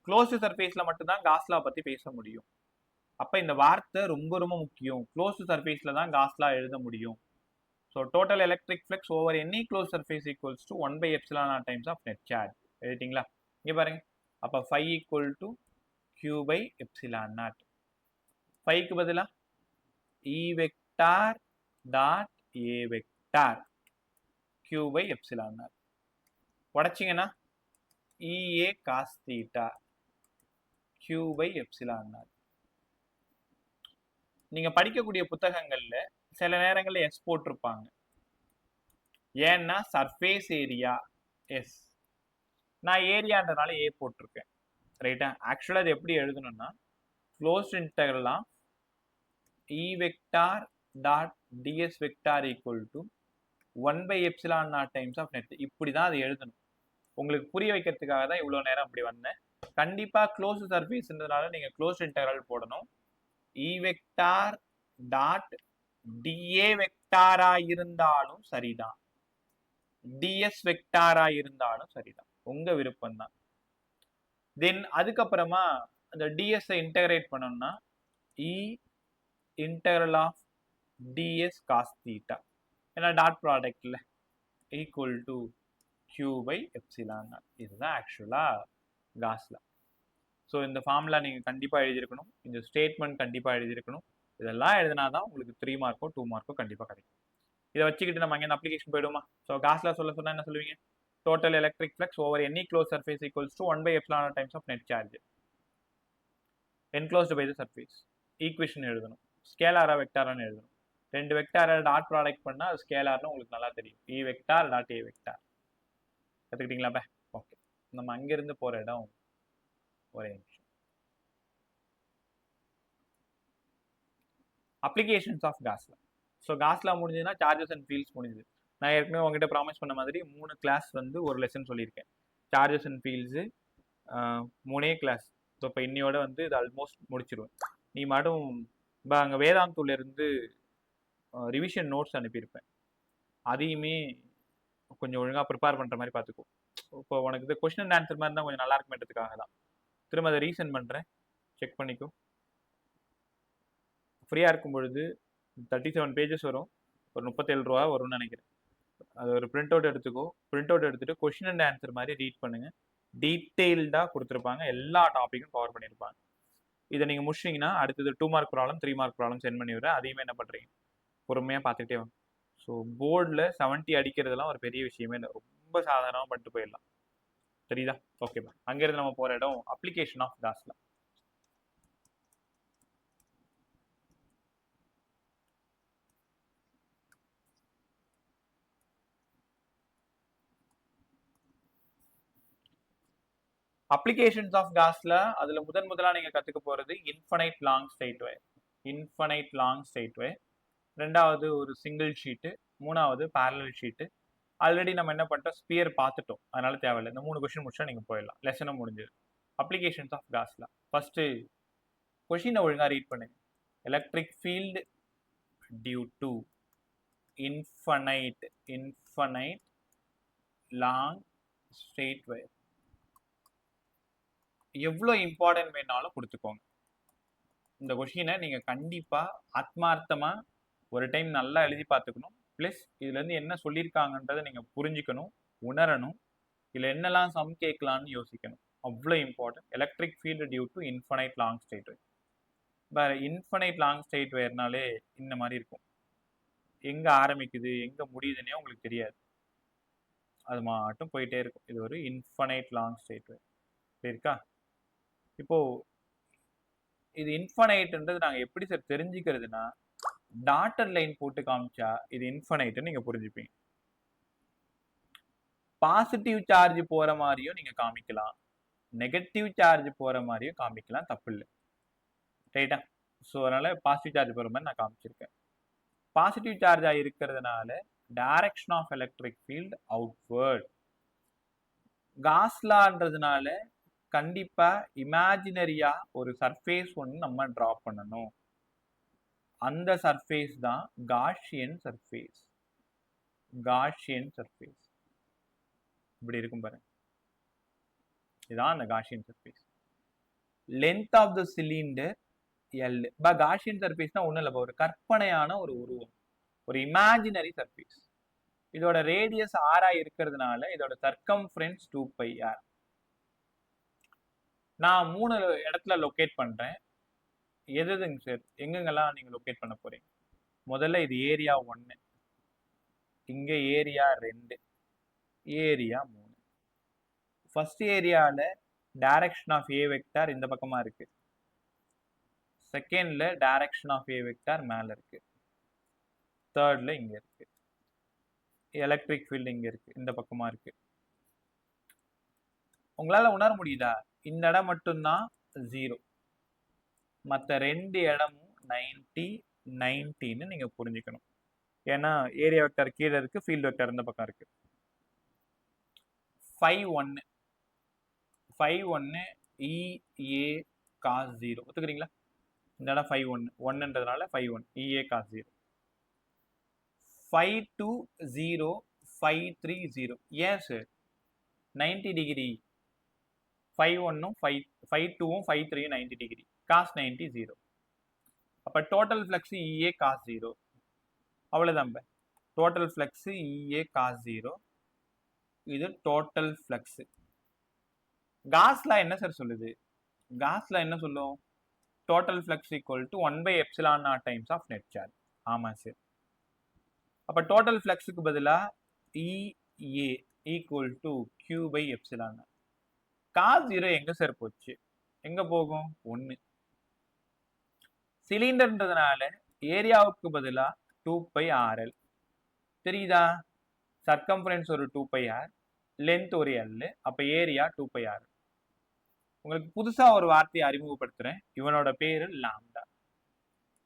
க்ளோஸ் சர்ஃபேஸ்ல மட்டும்தான் காஸ் லா பத்தி பேச முடியும். அப்ப இந்த வார்த்தை ரொம்ப ரொம்ப முக்கியம். க்ளோஸ் சர்ஃபேஸ்ல தான் காஸ் லா எழுத முடியும். So total electric flux over any close surface equals to 1/ε0 times of net charge. எழுதிட்டீங்களா? இங்க பாருங்க, அப்ப 5 ஈக்குவல் டு Q/ε0. 5க்கு பதிலா E vector dot A vector Q/ε0. உடைச்சிங்கன்னா EA cos θ Q/ε0. நீங்க படிக்கக்கூடிய புத்தகங்கள்ல சில நேரங்கள்ல எஸ் போட்டிருப்பாங்க. ஏன்னா சர்ஃபேஸ் ஏரியா எஸ், நான் ஏரியான்றனால ஏ போட்டிருக்கேன். ரைட்டா? ஆக்சுவலா அது எப்படி எழுதணும்னா close integral of E vector dot ds vector equal to 1/ε0 times of net. இப்படிதான் அது எழுதணும். உங்களுக்கு புரிய வைக்கிறதுக்காக தான் இவ்வளவு நேரம் அப்படி வந்தேன். கண்டிப்பா க்ளோஸ் சர்ஃபேஸ்ன்றதுனால நீங்க க்ளோஸ் இன்டெக்ரல் போடணும். E வெக்டார் டாட் dA வெக்டாரா இருந்தாலும் சரிதான், ds வெக்டாரா இருந்தாலும் சரிதான், உங்க விருப்பம் தான். தென் அதுக்கப்புறமா அந்த ds இன்டகிரேட் பண்ணணும்னா E integral of ds cos θ, ஏன்னா டாட் ப்ராடக்ட்ல ஈக்குவல் டு Q/ε0. இதுதான் ஆக்சுவலா காஸ் லா. ஸோ இந்த ஃபார்முலா நீங்க கண்டிப்பா எழுதியிருக்கணும். இந்த ஸ்டேட்மெண்ட் கண்டிப்பா எழுதியிருக்கணும். இதெல்லாம் எழுதினாதான் உங்களுக்கு 3 மார்க்கோ 2 மார்க்கோ கண்டிப்பா கிடைக்கும். இதை வச்சுக்கிட்டு நம்ம அங்கே அப்ளிகேஷன் போயிடுமா? ஸோ காஸ் லா சொல்ல சொன்னா என்ன சொல்லுவீங்க? Total electric flux over any close surface equals to 1/ε0 times of net charge enclosed by the surface. Equation எழுதணும். ஸ்கேலாரா வெக்டாரான்னு எழுதணும். 2 வெக்டாரை டாட் ப்ராடக்ட் பண்ணா அது ஸ்கேலார்னு உங்களுக்கு நல்லா தெரியும். E vector dot A vector. கற்றுக்கிட்டீங்களா? ஓகே, நம்ம அங்கிருந்து போற இடம் ஒரே நிமிஷம். Applications of Gauss law. So Gauss law முடிஞ்சதுன்னா சார்ஜஸ் அண்ட் ஃபீல்ட்ஸ் முடிஞ்சது. நான் ஏற்கனவே உங்ககிட்ட ப்ராமிஸ் பண்ண மாதிரி 3 கிளாஸ் வந்து ஒரு லெசன் சொல்லியிருக்கேன். Charges and fields 3 class. So இப்போ இன்னையோட வந்து இது ஆல்மோஸ்ட் முடிச்சிருவேன். நீ மட்டும் இப்போ அங்கே வேதாந்தூர்லேருந்து ரிவிஷன் நோட்ஸ் அனுப்பியிருப்பேன், அதையுமே கொஞ்சம் ஒழுங்காக ப்ரிப்பேர் பண்ணுற மாதிரி பார்த்துக்கோ. இப்போ உனக்கு இது கொஸ்டின் அண்ட் ஆன்சர் மாதிரி தான் கொஞ்சம் நல்லா இருக்குமேன்றதுக்காக தான் திரும்ப அதை ரீசெண்ட் பண்ணுறேன், செக் பண்ணிக்கோ. ஃப்ரீயாக இருக்கும் பொழுது 37 பேஜஸ் வரும், ஒரு 37 ரூபா வரும்னு நினைக்கிறேன். அது ஒரு பிரிண்ட் அவுட் எடுத்துக்கோ. பிரிண்ட் அவுட் எடுத்துகிட்டு கொஸ்டின் அண்ட் ஆன்சர் மாதிரி ரீட் பண்ணுங்கள். டீட்டெயில்டாக கொடுத்துருப்பாங்க, எல்லா டாப்பிக்கும் கவர் பண்ணியிருப்பாங்க. இதை நீங்கள் முடிச்சிங்கன்னா அடுத்தது 2 mark problem 3 mark problem send பண்ணி விடுறேன். அதையுமே என்ன பண்ணுறீங்க, பொறுமையாக பார்த்துக்கிட்டே வாங்க. ஸோ போர்டில் 70 அடிக்கிறதுலாம் ஒரு பெரிய விஷயமே இல்லை, ரொம்ப சாதாரணமாக பண்ணிட்டு போயிடலாம். தெரியுதா? ஓகேப்பா. அங்கேருந்து நம்ம போகிற இடம் application of Gauss law. Applications of Gauss law அதில் முதலா நீங்கள் கற்றுக்க போகிறது infinite long straight wire. Infinite long straight wire. ரெண்டாவது ஒரு சிங்கிள் ஷீட்டு. மூணாவது பேரலல் ஷீட்டு. ஆல்ரெடி நம்ம என்ன பண்ணிட்டோம், ஸ்பியர் பார்த்துட்டோம், அதனால தேவையில்லை. இந்த 3 கொஸ்டின் முடிச்சா நீங்கள் போயிடலாம், லெசனும் முடிஞ்சது. Applications of Gauss law. First கொஸ்டினை ஒழுங்காக ரீட் பண்ணுங்க. Electric field due to infinite long straight wire. எவ்வளோ இம்பார்ட்டன்ட் வேணாலும் கொடுத்துக்கோங்க. இந்த கொஸ்டினை நீங்கள் கண்டிப்பாக ஆத்மார்த்தமாக ஒரு டைம் நல்லா எழுதி பார்த்துக்கணும். ப்ளஸ் இதுலேருந்து என்ன சொல்லியிருக்காங்கன்றதை நீங்கள் புரிஞ்சுக்கணும், உணரணும். இதில் என்னெல்லாம் சம் கேட்கலான்னு யோசிக்கணும். அவ்வளோ important. Electric field due to infinite long straight wire. வேற இன்ஃபனைட் லாங் ஸ்ட்ரெயிட் ஒயர்னாலே இந்த மாதிரி இருக்கும். எங்க ஆரம்பிக்குது எங்க முடியுதுன்னே உங்களுக்கு தெரியாது. அது மட்டும் போயிட்டே இருக்கும். இது ஒரு இன்ஃபனைட் லாங் ஸ்ட்ரெயிட் ஒயர் இருக்கா. இப்போ இது இன்ஃபனைட்ன்றது நாங்க எப்படி சார் தெரிஞ்சுக்கிறதுனா, டாட்டட் லைன் போட்டு காமிச்சா இது இன்ஃபனைட்னு நீங்க புரிஞ்சுப்பீங்க. பாசிட்டிவ் சார்ஜ் போற மாதிரியும் நீங்க காமிக்கலாம், நெகட்டிவ் சார்ஜ் போற மாதிரியும் காமிக்கலாம், தப்பு இல்லை. ரைட்டா? ஸோ அதனால பாசிட்டிவ் சார்ஜ் போற மாதிரி நான் காமிச்சிருக்கேன். பாசிட்டிவ் சார்ஜா இருக்கிறதுனால direction of electric field outward. காஸ்லான்றதுனால கண்டிப்பா இமேஜினரியா ஒரு சர்ஃபேஸ் ஒன்று நம்ம டிரா பண்ணணும். அந்த சர்ஃபேஸ் தான் காஷியன் சர்ஃபேஸ். காஷியன் சர்ஃபேஸ் இப்படி இருக்கும் பாருங்க. இதுதான் அந்த Gaussian surface. Length of the cylinder L. Gaussian சர்ஃபேஸ்னா ஒன்றும் இல்லை, ஒரு கற்பனையான ஒரு உருவம், ஒரு இமேஜினரி சர்ஃபேஸ். இதோட ரேடியஸ் ஆரா இருக்கிறதுனால இதோட சர்க்கம்ஃபரன்ஸ் 2πr. நான் 3 இடத்துல லொக்கேட் பண்றேன். எதுங்க சார், எங்கெங்கெல்லாம் நீங்க லொக்கேட் பண்ண போறீங்க? முதல்ல இது ஏரியா 1, இங்க ஏரியா 2, ஏரியா 3. ஃபர்ஸ்ட் ஏரியால டைரக்ஷன் ஆஃப் ஏ வெக்டார் இந்த பக்கமா இருக்கு. செகண்ட்ல டைரக்ஷன் ஆஃப் ஏ வெக்டார் மேல இருக்கு. தேர்ட்ல இங்க இருக்கு. எலக்ட்ரிக் ஃபீல்டு இங்க இருக்கு, இந்த பக்கமா இருக்கு. உங்களால உணர முடியுதா? இந்த இடம் மட்டும்தான் 0, மற்ற 2 இடமும் 90 90ன்னு நீங்க புரிஞ்சுக்கணும். ஏன்னா ஏரியா வெக்டார் கீழே இருக்கு, ஃபீல்டு வெக்டார் இந்த பக்கம் இருக்கு. 5 1 EA cos 0 ஒத்துக்கிறீங்களா? இந்த இடம் 5 1ன்றதுனால 5 1 EA cos 0. 5 2 0 5 3 0. ஏன் சார் 90 டிகிரி? 5 1 5 2 5 3 90 degree, cos 90 0. அப்ப டோட்டல் ஃப்ளக்ஸ் EA cos 0. அவ்வளவுதான். Total flux EA cos 0. இது டோட்டல் ஃப்ளக்ஸ். காஸ்லா என்ன சார் சொல்லுது? காஸ்லா என்ன சொல்லும்? Total flux equal to 1/ε0 times of net charge. ஆமா சார். அப்ப டோட்டல் ஃப்ளக்ஸுக்கு பதிலா EA equal to Q/ε0. cos 0 எங்க சார் போச்சு? எங்க போகும்? 1. சிலிண்டர்ன்றதுனால ஏரியாவுக்கு பதிலா 2πRL. தெரியுதா? சர்க்கம்ஃபரன்ஸ் ஒரு 2πr, லென்த் ஒரு L, அப்ப ஏரியா 2πr. உங்களுக்கு புதுசா ஒரு வார்த்தையை அறிமுகப்படுத்துறேன். இவனோட பேரு லாம்டா.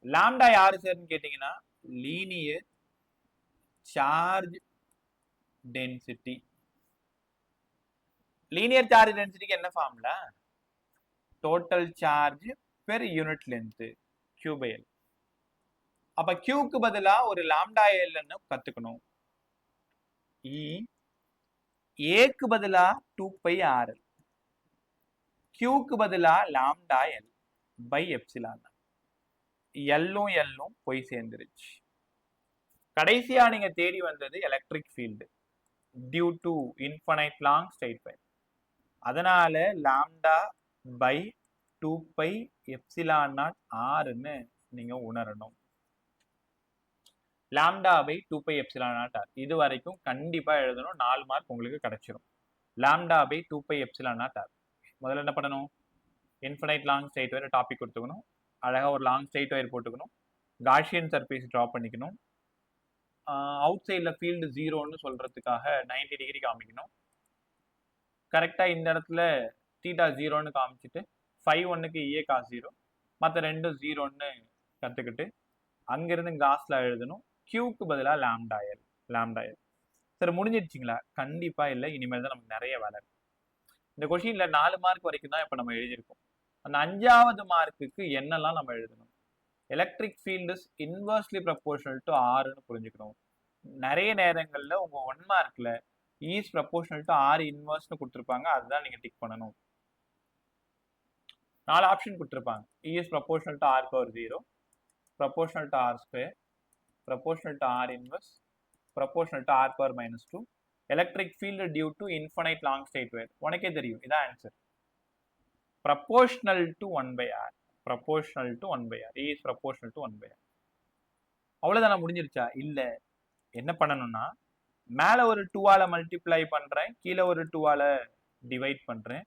லாம்டா யாரு சார்னு கேட்டீங்கன்னா, linear charge density. Linear charge டென்சிட்டிக்கு என்ன formula? Total charge per unit length Q/L. அப்ப Qக்கு பதிலா ஒரு லாம்டா Lன்னு கத்துக்கணும். ஏக்கு பதிலா 2πRL, Qக்கு பதிலா லாம்டா L பை எப்சிலான். எல்லும் எல்லும் போய் சேர்ந்துருச்சு. கடைசியா நீங்க தேடி வந்தது electric field due to infinite long straight wire. அதனால லாம்டா பை 2πε0r நீங்க உணரணும். லாம்டா பை 2πε0r இது வரைக்கும் கண்டிப்பா எழுதணும். 4 மார்க் உங்களுக்கு கிடைச்சிரும். Lambda by 2πε0r. முதல்ல என்ன பண்ணணும்? Infinite long straight wire topic கொடுத்துக்கணும். அழகா ஒரு லாங் ஸ்ட்ரெயிட் ஒயர் போட்டுக்கணும். காஷியன் சர்ஃபேஸ் ட்ரா பண்ணிக்கணும். அவுட் சைடில் ஃபீல்டு 0ன்னு சொல்றதுக்காக 90 டிகிரி காமிக்கணும். கரெக்டா இந்த இடத்துல தீட்டா 0ன்னு காமிச்சிட்டு 5 1க்கு EA cos 0, மற்ற ரெண்டும் 0ன்னு கற்றுக்கிட்டு அங்கிருந்து காஸ்ல எழுதணும். Qக்கு பதிலாக லாம்டா எல். லாம்டா எல் சரி, முடிஞ்சிடுச்சிங்களா? கண்டிப்பா இல்லை, இனிமேல் தான் நமக்கு நிறைய வேலை இருக்கு. இந்த கொஸ்டின்ல 4 மார்க் வரைக்கும் தான் இப்போ நம்ம எழுதியிருக்கோம். அந்த 5வது மார்க்குக்கு என்னெல்லாம் நம்ம எழுதணும்? Electric field is inversely proportional to ஆர்னு புரிஞ்சுக்கணும். நிறைய நேரங்கள்ல உங்க 1 மார்க்ல இஸ் ப்ரப்போர்ஷனல் டு ஆர் இன்வெர்ஸ்னு கொடுத்துருப்பாங்க. அதுதான் நீங்க டிக் பண்ணணும். 4 ஆப்ஷன் கொடுத்துருப்பாங்க. Is proportional to r power 0, proportional to r square, proportional to r inverse, proportional to r power -2, electric field due to infinite long straight wire. உனக்கே தெரியும், இதான் answer. Proportional to 1/r. Proportional to 1/r. E is proportional to 1/r. அவ்வளோதானே, முடிஞ்சிருச்சா? இல்லை, என்ன பண்ணணும்னா மேலே ஒரு 2ஆல் மல்டிப்ளை பண்ணுறேன், கீழே ஒரு 2ஆல் டிவைட் பண்ணுறேன்.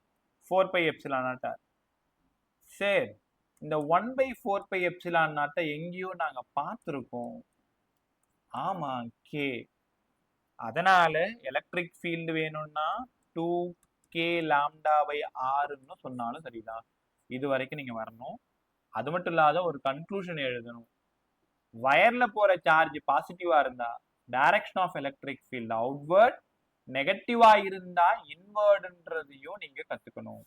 4πε0r. சரி, இந்த 1/4πε0 எங்கேயோ நாங்கள் பார்த்துருக்கோம். ஆமாம், கே. அதனால எலக்ட்ரிக் ஃபீல்டு வேணும்னா 2k λ/rன்னு சொன்னாலும் சரிதான். இது வரைக்கும் நீங்க வரணும். அது மட்டும் இல்லாத ஒரு கன்க்ளூஷன் எழுதணும். வயர்ல போற சார்ஜ் பாசிட்டிவா இருந்தா direction of electric field outward, நெகட்டிவா இருந்தா இன்வர்ட்ன்றதையும் நீங்க கத்துக்கணும்.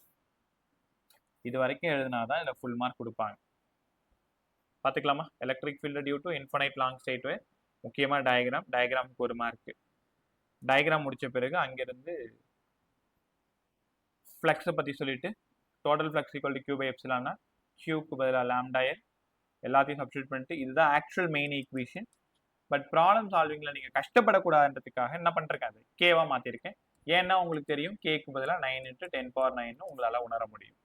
இது வரைக்கும் எழுதினாதான் இதுல ஃபுல் மார்க் கொடுப்பாங்க. பாத்துக்கலாமா? Electric field due to infinite long straight wire. முக்கியமா டயக்ராமுக்கு ஒரு மார்க். டயக்ராம் முடிச்ச பிறகு அங்கிருந்து ஃப்ளக்ஸை பற்றி சொல்லிட்டு total flux equal to Q/ε, Qக்கு பதிலாக λL எல்லாத்தையும் சப்ஸ்டியூட் பண்ணிட்டு இதுதான் actual main equation. But problem சால்விங்கில் நீங்கள் கஷ்டப்படக்கூடாதுன்றதுக்காக என்ன பண்ணிருக்காது, கேவா மாற்றிருக்கேன். ஏன்னா உங்களுக்கு தெரியும் கேக்கு பதிலாக 9 × 10⁻⁹ உங்களால் உணர முடியும்.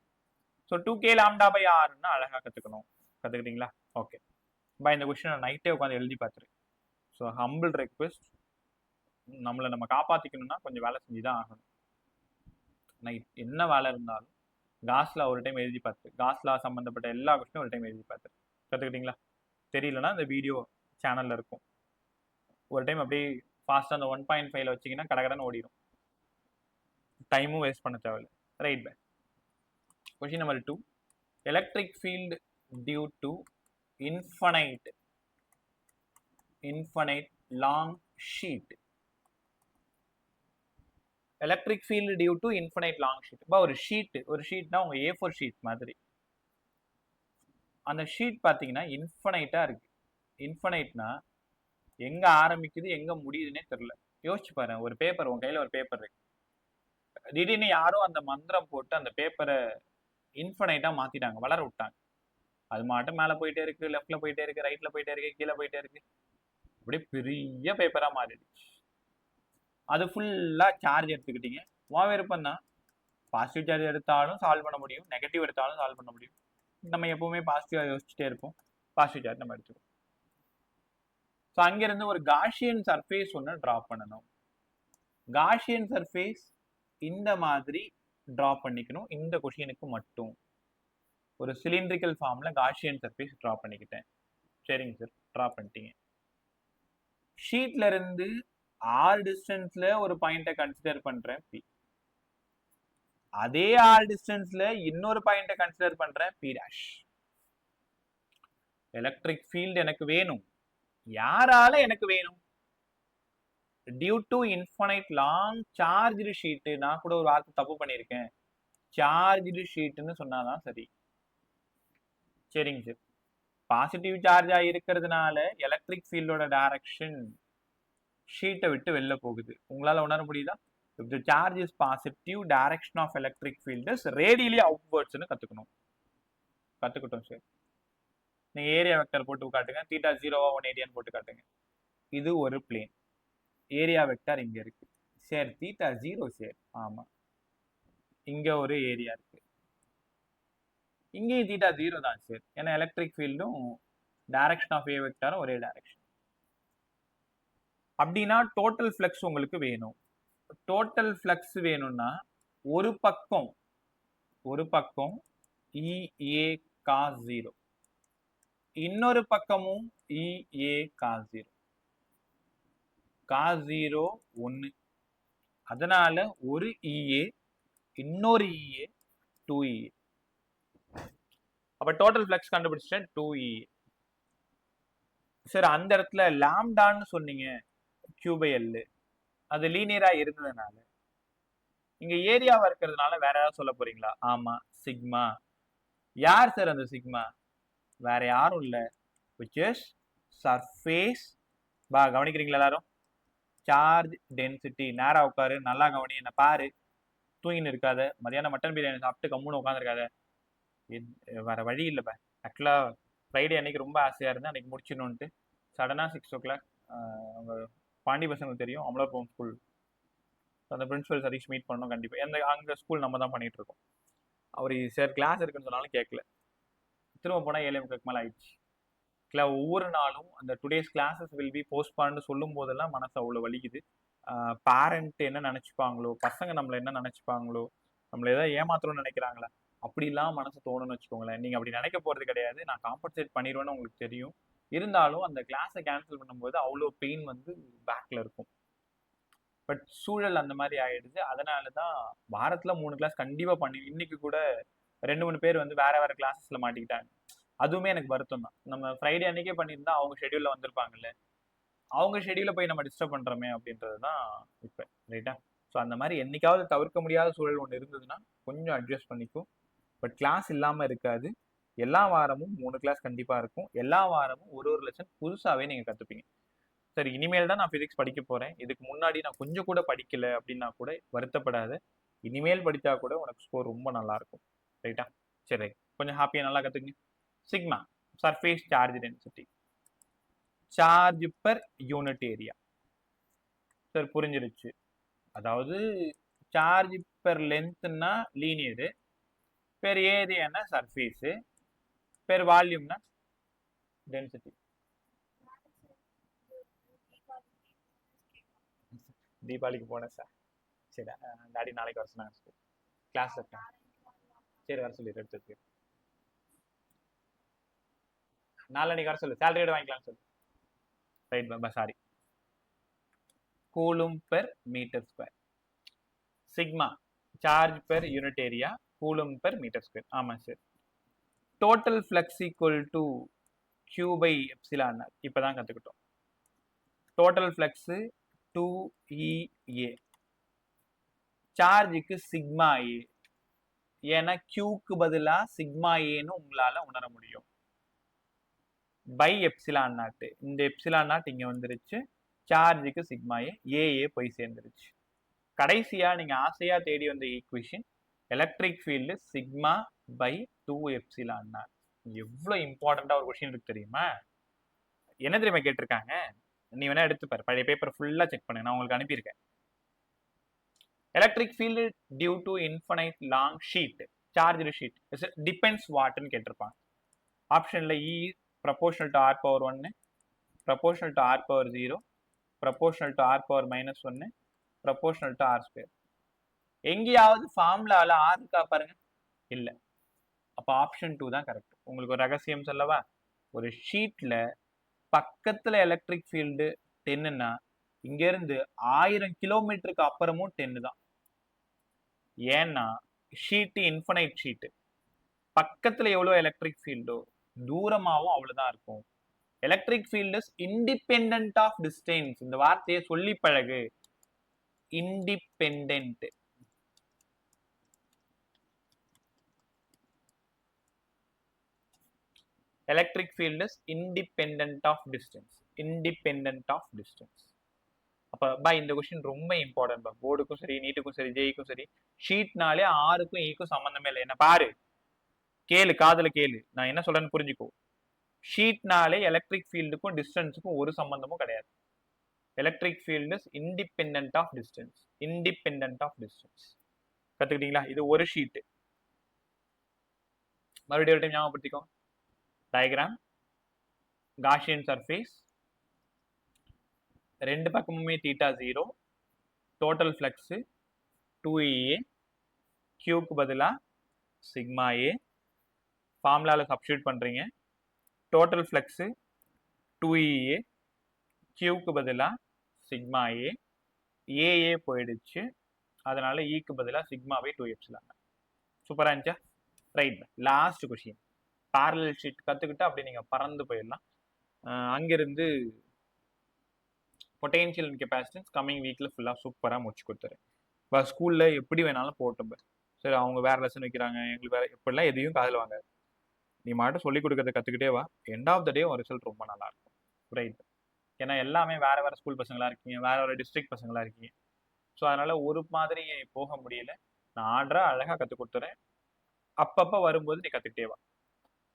ஸோ 2k λ/rன்னு அழகாக கற்றுக்கணும். கற்றுக்கிட்டீங்களா? ஓகே. இந்த கொஸ்டினை நைட்டே உட்காந்து எழுதி பார்த்துரு. ஸோ ஹம்பிள் ரெக்வெஸ்ட், நம்மளை நம்ம காப்பாற்றிக்கணும்னா கொஞ்சம் வேலை செஞ்சு தான் ஆகணும். நைட் என்ன வேலை இருந்தாலும் காஸ்லா ஒரு டைம் எழுதி பார்த்து, காஸ்லா சம்மந்தப்பட்ட எல்லா கொஸ்டினும் ஒரு டைம் எழுதி பார்த்து கற்றுக்கிட்டீங்களா? தெரியலன்னா இந்த வீடியோ சேனலில் இருக்கும். ஒரு டைம் அப்படியே ஃபாஸ்ட்டாக அந்த 1.5 வச்சிங்கன்னா கடகடன்னு ஓடிடும், டைமும் வேஸ்ட் பண்ண தேவையில்லை. Right bye. Question number 2. Electric field due to infinite long sheet. Electric field due to infinite long sheet. இப்போ ஒரு ஷீட்னா உங்க A4 ஷீட் மாதிரி. அந்த ஷீட் பார்த்தீங்கன்னா இன்ஃபனைட்டாக இருக்கு. இன்ஃபனைட்னா எங்க ஆரம்பிக்குது எங்க முடியுதுன்னே தெரியல. யோசிச்சு பாரு, ஒரு பேப்பர், உங்க கையில ஒரு பேப்பர் இருக்கு, திடீர்னு யாரும் அந்த மந்திரம் போட்டு அந்த பேப்பரை இன்ஃபனைட்டா மாத்திட்டாங்க, வளர விட்டாங்க. அது மட்டும் மேலே போயிட்டே இருக்கு, லெஃப்ட்ல போயிட்டே இருக்கு, ரைட்ல போயிட்டே இருக்கு, கீழே போயிட்டே இருக்கு, அப்படியே பெரிய பேப்பரா மாறிடுச்சு. அது ஃபுல்லா சார்ஜ் எடுத்துக்கிட்டீங்க. உன் விருப்பம் தான், பாசிட்டிவ் சார்ஜ் எடுத்தாலும் சால்வ் பண்ண முடியும், நெகட்டிவ் எடுத்தாலும் சால்வ் பண்ண முடியும். நம்ம எப்பவுமே பாசிட்டிவா யோசிச்சுட்டே இருப்போம், பாசிட்டிவ் சார்ஜ் நம்ம எடுத்துக்கணும். ஸோ அங்கிருந்து ஒரு காஷியன் சர்ஃபேஸ் ஒன்று ட்ரா பண்ணணும். காஷியன் சர்ஃபேஸ் இந்த மாதிரி ட்ரா பண்ணிக்கணும். இந்த கொஷினுக்கு மட்டும் ஒரு சிலிண்ட்ரிக்கல் ஃபார்ம்ல காஷியன் சர்ஃபேஸ் ட்ரா பண்ணிக்கிட்டேன். சரிங்க சார், ட்ரா பண்ணிட்டீங்க. ஷீட்ல இருந்து r டிஸ்டன்ஸ்ல ஒரு பாயிண்ட்டை கன்சிடர் பண்றேன் P. அதே r டிஸ்டன்ஸ்ல இன்னொரு பாயிண்ட்டை கன்சிடர் பண்றேன் P'. எலக்ட்ரிக் ஃபீல்டு எனக்கு வேணும். யாரால எனக்கு வேணும்? Due to infinite long charged sheet. நான் கூட ஒரு வார்த்தை தப்பு பண்ணியிருக்கேன், சார்ஜ்டு ஷீட்னு சொன்னாதான் சரி. சரிங்க சார், பாசிட்டிவ் சார்ஜா இருக்கிறதுனால எலக்ட்ரிக் ஃபீல்டோட டைரக்ஷன் ஷீட்டை விட்டு வெளில போகுது. உங்களால உணர முடியுதா? If the charge is positive, direction of electric field is radially outwards னு கத்துக்கிட்டோம் சார். நீங்க ஏரியா வெக்டர் போட்டு காட்டுங்க, தீட்டா 0வா 180 போட்டு காட்டுங்க. இது ஒரு பிளேன், ஏரியா வெக்டர் இங்க இருக்கு சார், தீட்டா 0 சார். ஆமா, இங்க ஒரு ஏரியா இருக்கு, இங்கேயும் தீட்டா 0 தான் சார். ஏன்னா எலக்ட்ரிக் ஃபீல்டும் டைரக்ஷன் ஆஃப் ஏ வெக்டரும் ஒரே டைரக்ஷன். அப்படின்னா டோட்டல் ஃப்ளக்ஸ் உங்களுக்கு வேணும். டோட்டல் ஃப்ளக்ஸ் வேணும்னா ஒரு பக்கம் EA cos 0, இன்னொரு பக்கமும் EA cos 0. cos 0 1, அதனால ஒரு EA, இன்னொரு EA 2EA. அப்ப டோட்டல் ஃப்ளக்ஸ் கண்டுபிடிச்சிட்டேன் 2EA. சார் அந்த இடத்துல லாம்டான்னு சொன்னீங்க Q/L, அது லீனியரா இருந்ததுனால. இங்க ஏரியாவா இருக்கிறதுனால வேற ஏதாவது சொல்ல போறீங்களா? ஆமா, சிக்மா. யார் சார் அந்த சிக்மா? வேற யாரும் இல்ல, which is surface. கவனிக்கிறீங்களா எல்லாரும்? Charge density. நேரா உட்காரு, நல்லா கவனி, என்ன பாரு, தூங்கின்னு இருக்காத, மதியானம் மட்டன் பிரியாணி சாப்பிட்டு கம்முன்னு உட்காந்துருக்காத. வேற வழி இல்லை. ஆக்சுவலா ஃப்ரைடே அன்னைக்கு ரொம்ப ஆசையா இருந்தேன், அன்னைக்கு முடிச்சிடணுன்ட்டு. சடனா 6 o'clock அவங்க பாண்டி பசங்களுக்கு தெரியும், அமலர்பவன் ஸ்கூல், அந்த பிரின்சிபல் சதீஷ் மீட் பண்ணணும் கண்டிப்பா. அங்க ஸ்கூல் நம்ம தான் பண்ணிட்டு இருக்கோம். அவர் சார் கிளாஸ் இருக்குன்னு சொன்னாலும் கேட்கல, திரும்ப போனால் 7:45 மேலே ஆயிடுச்சு. இல்லை ஒவ்வொரு நாளும் அந்த டுடேஸ் கிளாஸஸ் வில் பி போஸ்ட்பான்னு சொல்லும் போதெல்லாம் மனசு அவ்வளோ வலிக்குது. பேரண்ட் என்ன நினச்சிப்பாங்களோ, பசங்க நம்மளை என்ன நினச்சிப்பாங்களோ, நம்மளை ஏதாவது ஏமாத்தணும்னு நினைக்கிறாங்களா, அப்படிலாம் மனசு தோணுன்னு வச்சுக்கோங்களேன். நீங்கள் அப்படி நினைக்க போகிறது கிடையாது. நான் காம்பன்சேட் பண்ணிடுவேன்னு உங்களுக்கு தெரியும். இருந்தாலும் அந்த கிளாஸை கேன்சல் பண்ணும்போது அவ்வளோ பெயின் வந்து பேக்கில் இருக்கும். பட் சூழல் அந்த மாதிரி ஆயிடுது. அதனால தான் வாரத்தில் 3 கிளாஸ் கண்டிப்பாக பண்ணி, இன்னைக்கு கூட 2-3 பேர் வந்து வேற வேற கிளாஸஸ்ல மாட்டிக்கிட்டாங்க. அதுவுமே எனக்கு வருத்தம் தான். நம்ம ஃப்ரைடே அன்னைக்கே பண்ணியிருந்தா அவங்க ஷெடியூல்ல வந்திருப்பாங்கல்ல, அவங்க ஷெடியூல போய் நம்ம டிஸ்டர்ப் பண்றோமே அப்படின்றது தான் இப்போ, ரைட்டா? ஸோ அந்த மாதிரி என்னைக்காவது தவிர்க்க முடியாத சூழல் ஒன்று இருந்ததுன்னா கொஞ்சம் அட்ஜஸ்ட் பண்ணிக்கும். பட் கிளாஸ் இல்லாமல் இருக்காது. எல்லா வாரமும் 3 கிளாஸ் கண்டிப்பாக இருக்கும். எல்லா வாரமும் ஒரு லெசன் புதுசாகவே நீங்கள் கற்றுப்பீங்க. சரி, இனிமேல் தான் நான் ஃபிசிக்ஸ் படிக்க போகிறேன், இதுக்கு முன்னாடி நான் கொஞ்சம் கூட படிக்கல அப்படின்னா கூட வருத்தப்படாது. இனிமேல் படித்தா கூட உனக்கு ஸ்கோர் ரொம்ப நல்லா இருக்கும், ரைட்டா? சரி, கொஞ்சம் ஹாப்பியாக நல்லா கற்றுக்குங்க. Sigma surface charge density, charge per unit area. Sir புரிஞ்சிருச்சு. அதாவது சார்ஜ் பெர் லென்த்னா லீனியரு, பெர் ஏரியானா சர்ஃபேஸு, பெர் வால்யூம்னா டென்சிட்டி. தீபாவளிக்கு போனேன் சார். சரி, டாடி நாளைக்கு வர சொன்னாங்க, கிளாஸ் இருக்கேன். சரி, வர சொல்லி எடுத்து நாளைக்கு வர சொல்லு, சேலரியோட வாங்கிக்கலாம் சொல்லு. ரைட் பாபா, sorry. Coulomb per metre square. Sigma charge per unit area, coulomb per metre square. ஆமாம் sir. Total flux equal to Q by epsilon naught. இப்போ தான் கற்றுக்கிட்டோம். Total flux 2EA. சார்ஜுக்கு சிக்மா ஏ, ஏன்னா Qக்கு பதிலாக சிக்மா ஏன்னு உங்களால் உணர முடியும். பை எப்சிலான் நாட்டு, இந்த எப்சிலான் நாட் இங்கே வந்துருச்சு. சார்ஜுக்கு சிக்மா ஏஏ போய் சேர்ந்துருச்சு. கடைசியா நீங்க ஆசையா தேடி வந்த equation electric field sigma by 2 epsilon naught. எவ்வளோ இம்பார்ட்டண்டா ஒரு கொஸ்டின் இருக்கு தெரியுமா? என்ன தெரியுமா கேட்டிருக்காங்க? நீ வேணா எடுத்துப்பாரு, பழைய பேப்பர் ஃபுல்லா செக் பண்ணு, நான் உங்களுக்கு அனுப்பியிருக்கேன். Electric field due to infinite long sheet, charge sheet depends வாட்னு கேட்டிருப்பாங்க. ஆப்ஷன்ல E proportional to r power 1, proportional to r power 0, proportional to r power -1, proportional to r square. எங்கேயாவது ஃபார்முலால ஆர் இருக்கா பாருங்க, இல்ல. அப்ப ஆப்ஷன் 2 தான் கரெக்ட். உங்களுக்கு ஒரு ரகசியம் சொல்லவா? ஒரு ஷீட்ல பக்கத்துல எலக்ட்ரிக் ஃபீல்டு 10ன்னா இங்க இருந்து 1000 கிலோமீட்டருக்கு அப்புறமும் 10 தான். ஏன்னா ஷீட் இன்ஃபனைட் ஷீட், பக்கத்துல எவ்வளவு எலக்ட்ரிக் ஃபீல்டோ தூரமாவும் அவ்வளவுதான் இருக்கும். Electric field is independent of distance. இந்த வார்த்தையை சொல்லி பழகு. Independent. Electric field is independent of distance. Independent of distance. அப்ப இந்த கொஸ்டின் ரொம்ப இம்பார்ட்டன்ட். போர்டுக்கும் சரி, நீட்டுக்கும் சரி, ஜேஇக்கும் சரி, ஷீட்னாலே ஆருக்கும் ஈக்கும் சம்பந்தமே இல்லை. என்ன பாரு, கேளு, காதுல கேளு, நான் என்ன சொல்றேன்னு புரிஞ்சுக்கோ. ஷீட்னாலே எலக்ட்ரிக் ஃபீல்டுக்கும் டிஸ்டன்ஸுக்கும் ஒரு சம்பந்தமும் கிடையாது. Electric field is independent of distance. Independent of distance. கத்துக்கிட்டீங்களா? இது ஒரு ஷீட். மறுபடியும் ஒரு டைம் ஞாபகப்படுத்திக்கோ. டயக்ராம், காஷியன் சர்ஃபேஸ், ரெண்டு பக்கமுமே தீட்டா 0, டோட்டல் ஃப்ளக்ஸ் 2EA, Qக்கு பதிலாக சிக்மா ஏ, ஃபார்முலாவில் சப்ஸ்டியூட் பண்ணுறீங்க. டோட்டல் ஃப்ளக்ஸு 2EA, Qக்கு பதிலாக சிக்மா ஏ, ஏஏ போயிடுச்சு, அதனால ஈக்கு பதிலாக சிக்மா பை 2 எப்சிலான். சூப்பரா இருந்துச்சா? Right. Last question. Parallel sheet கற்றுக்கிட்டா அப்படி நீங்கள் பறந்து போயிடலாம். அங்கிருந்து பொட்டென்ஷியல் அண்ட் கெப்பாசிட்டன்ஸ் கம்மிங் வீக்கில் ஃபுல்லாக சூப்பராக முடிச்சு கொடுத்துறேன். இப்போ ஸ்கூலில் எப்படி வேணாலும் போட்டோம். சரி, அவங்க வேறு லெசன் வைக்கிறாங்க, எங்களுக்கு வேறு, எப்படிலாம் எதையும் காதில் வாங்க. நீ மட்டும் சொல்லிக் கொடுக்கறத கற்றுக்கிட்டே வா. எண்ட் ஆஃப் த டே ஒரு ரிசல்ட் ரொம்ப நல்லாயிருக்கும். ரைட். ஏன்னா எல்லாமே வேறு வேறு ஸ்கூல் பசங்களாக இருக்கீங்க, வேறு வேறு டிஸ்ட்ரிக்ட் பசங்களாக இருக்கீங்க. ஸோ அதனால் ஒரு மாதிரி போக முடியல. நான் ஆர்டராக அழகாக கற்றுக் கொடுத்துறேன். அப்பப்போ வரும்போது நீ கற்றுக்கிட்டே வா.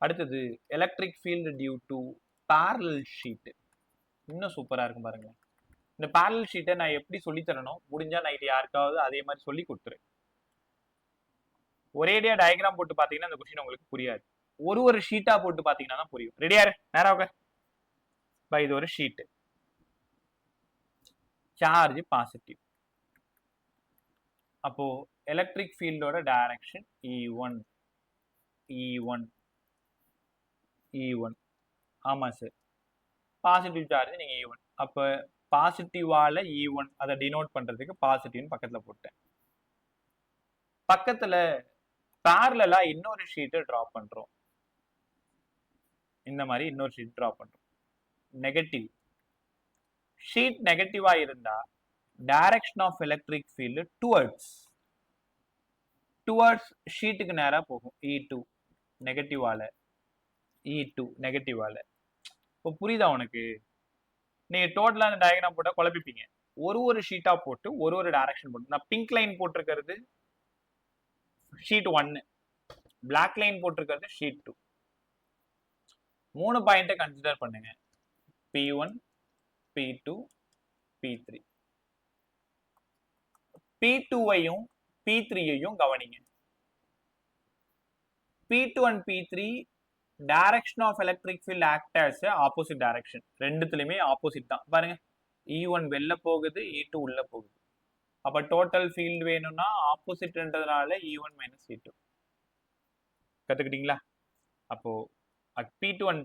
அடுத்தது electric field due to parallel sheet. இன்னும் சூப்பராக இருக்கும் பாருங்க. இந்த பேரலல் ஷீட்டை நான் எப்படி சொல்லித்தரணும், முடிஞ்சா நைட்டு யாருக்காவது அதே மாதிரி சொல்லி கொடுத்துரு. ஒரேடியா டயக்ராம் போட்டு பார்த்தீங்கன்னா இந்த கொஸ்டின் உங்களுக்கு புரியாது. ஒரு ஒரு ஷீட்டா போட்டு பாத்தீங்கன்னா தான் புரியும். ரெடியா நேரா உட்கார். பை இது ஒரு ஷீட். Charge positive. அப்போ எலக்ட்ரிக் ஃபீல்டோட டைரக்ஷன் E1 E1 E1. ஆமா சார், பாசிட்டிவ் சார்ஜ் நீங்க E1. அப்ப பாசிட்டிவால E1 அதை டினோட் பண்றதுக்கு பாசிட்டிவ்னு பக்கத்துல போட்டேன். பக்கத்துல பேரலா இன்னொரு ஷீட்டை டிரா பண்றோம். இந்த மாதிரி இன்னொரு ஷீட் டிரா பண்றோம். நெகட்டிவ் ஷீட் நெகட்டிவா இருந்தா direction of electric field towards ஷீட்டுக்கு நேரா போகும். E2 நெகட்டிவால, E2 நெகட்டிவால. இப்போ புரியுதா உனக்கு? நீங்க டோட்டலா அந்த டயக்ராம் போட்டா குழப்பிப்பீங்க. ஒரு ஒரு ஷீட்டா போட்டு ஒரு ஒரு டைரக்ஷன் போட்டு, நான் பிங்க் லைன் போட்டிருக்கிறது ஷீட் 1, பிளாக் லைன் போட்டிருக்கிறது ஷீட் 2. 3 பாயிண்ட்டை கன்சிடர் பண்ணுங்க. P1 P2 P3. P2வையும் P3யையும் கவனிங்க. P2 and P3 direction of electric field act as opposite direction. ரெண்டுத்துலயுமே ஆப்போசிட் தான். பாருங்க, E1 வெளில போகுது, E2 உள்ள போகுது. அப்ப டோட்டல் ஃபீல்டு வேணும்னா ஆப்போசிட்ன்றதுனால E1 மைனஸ் E2. கத்துக்கிட்டீங்களா? அப்போ at P2 and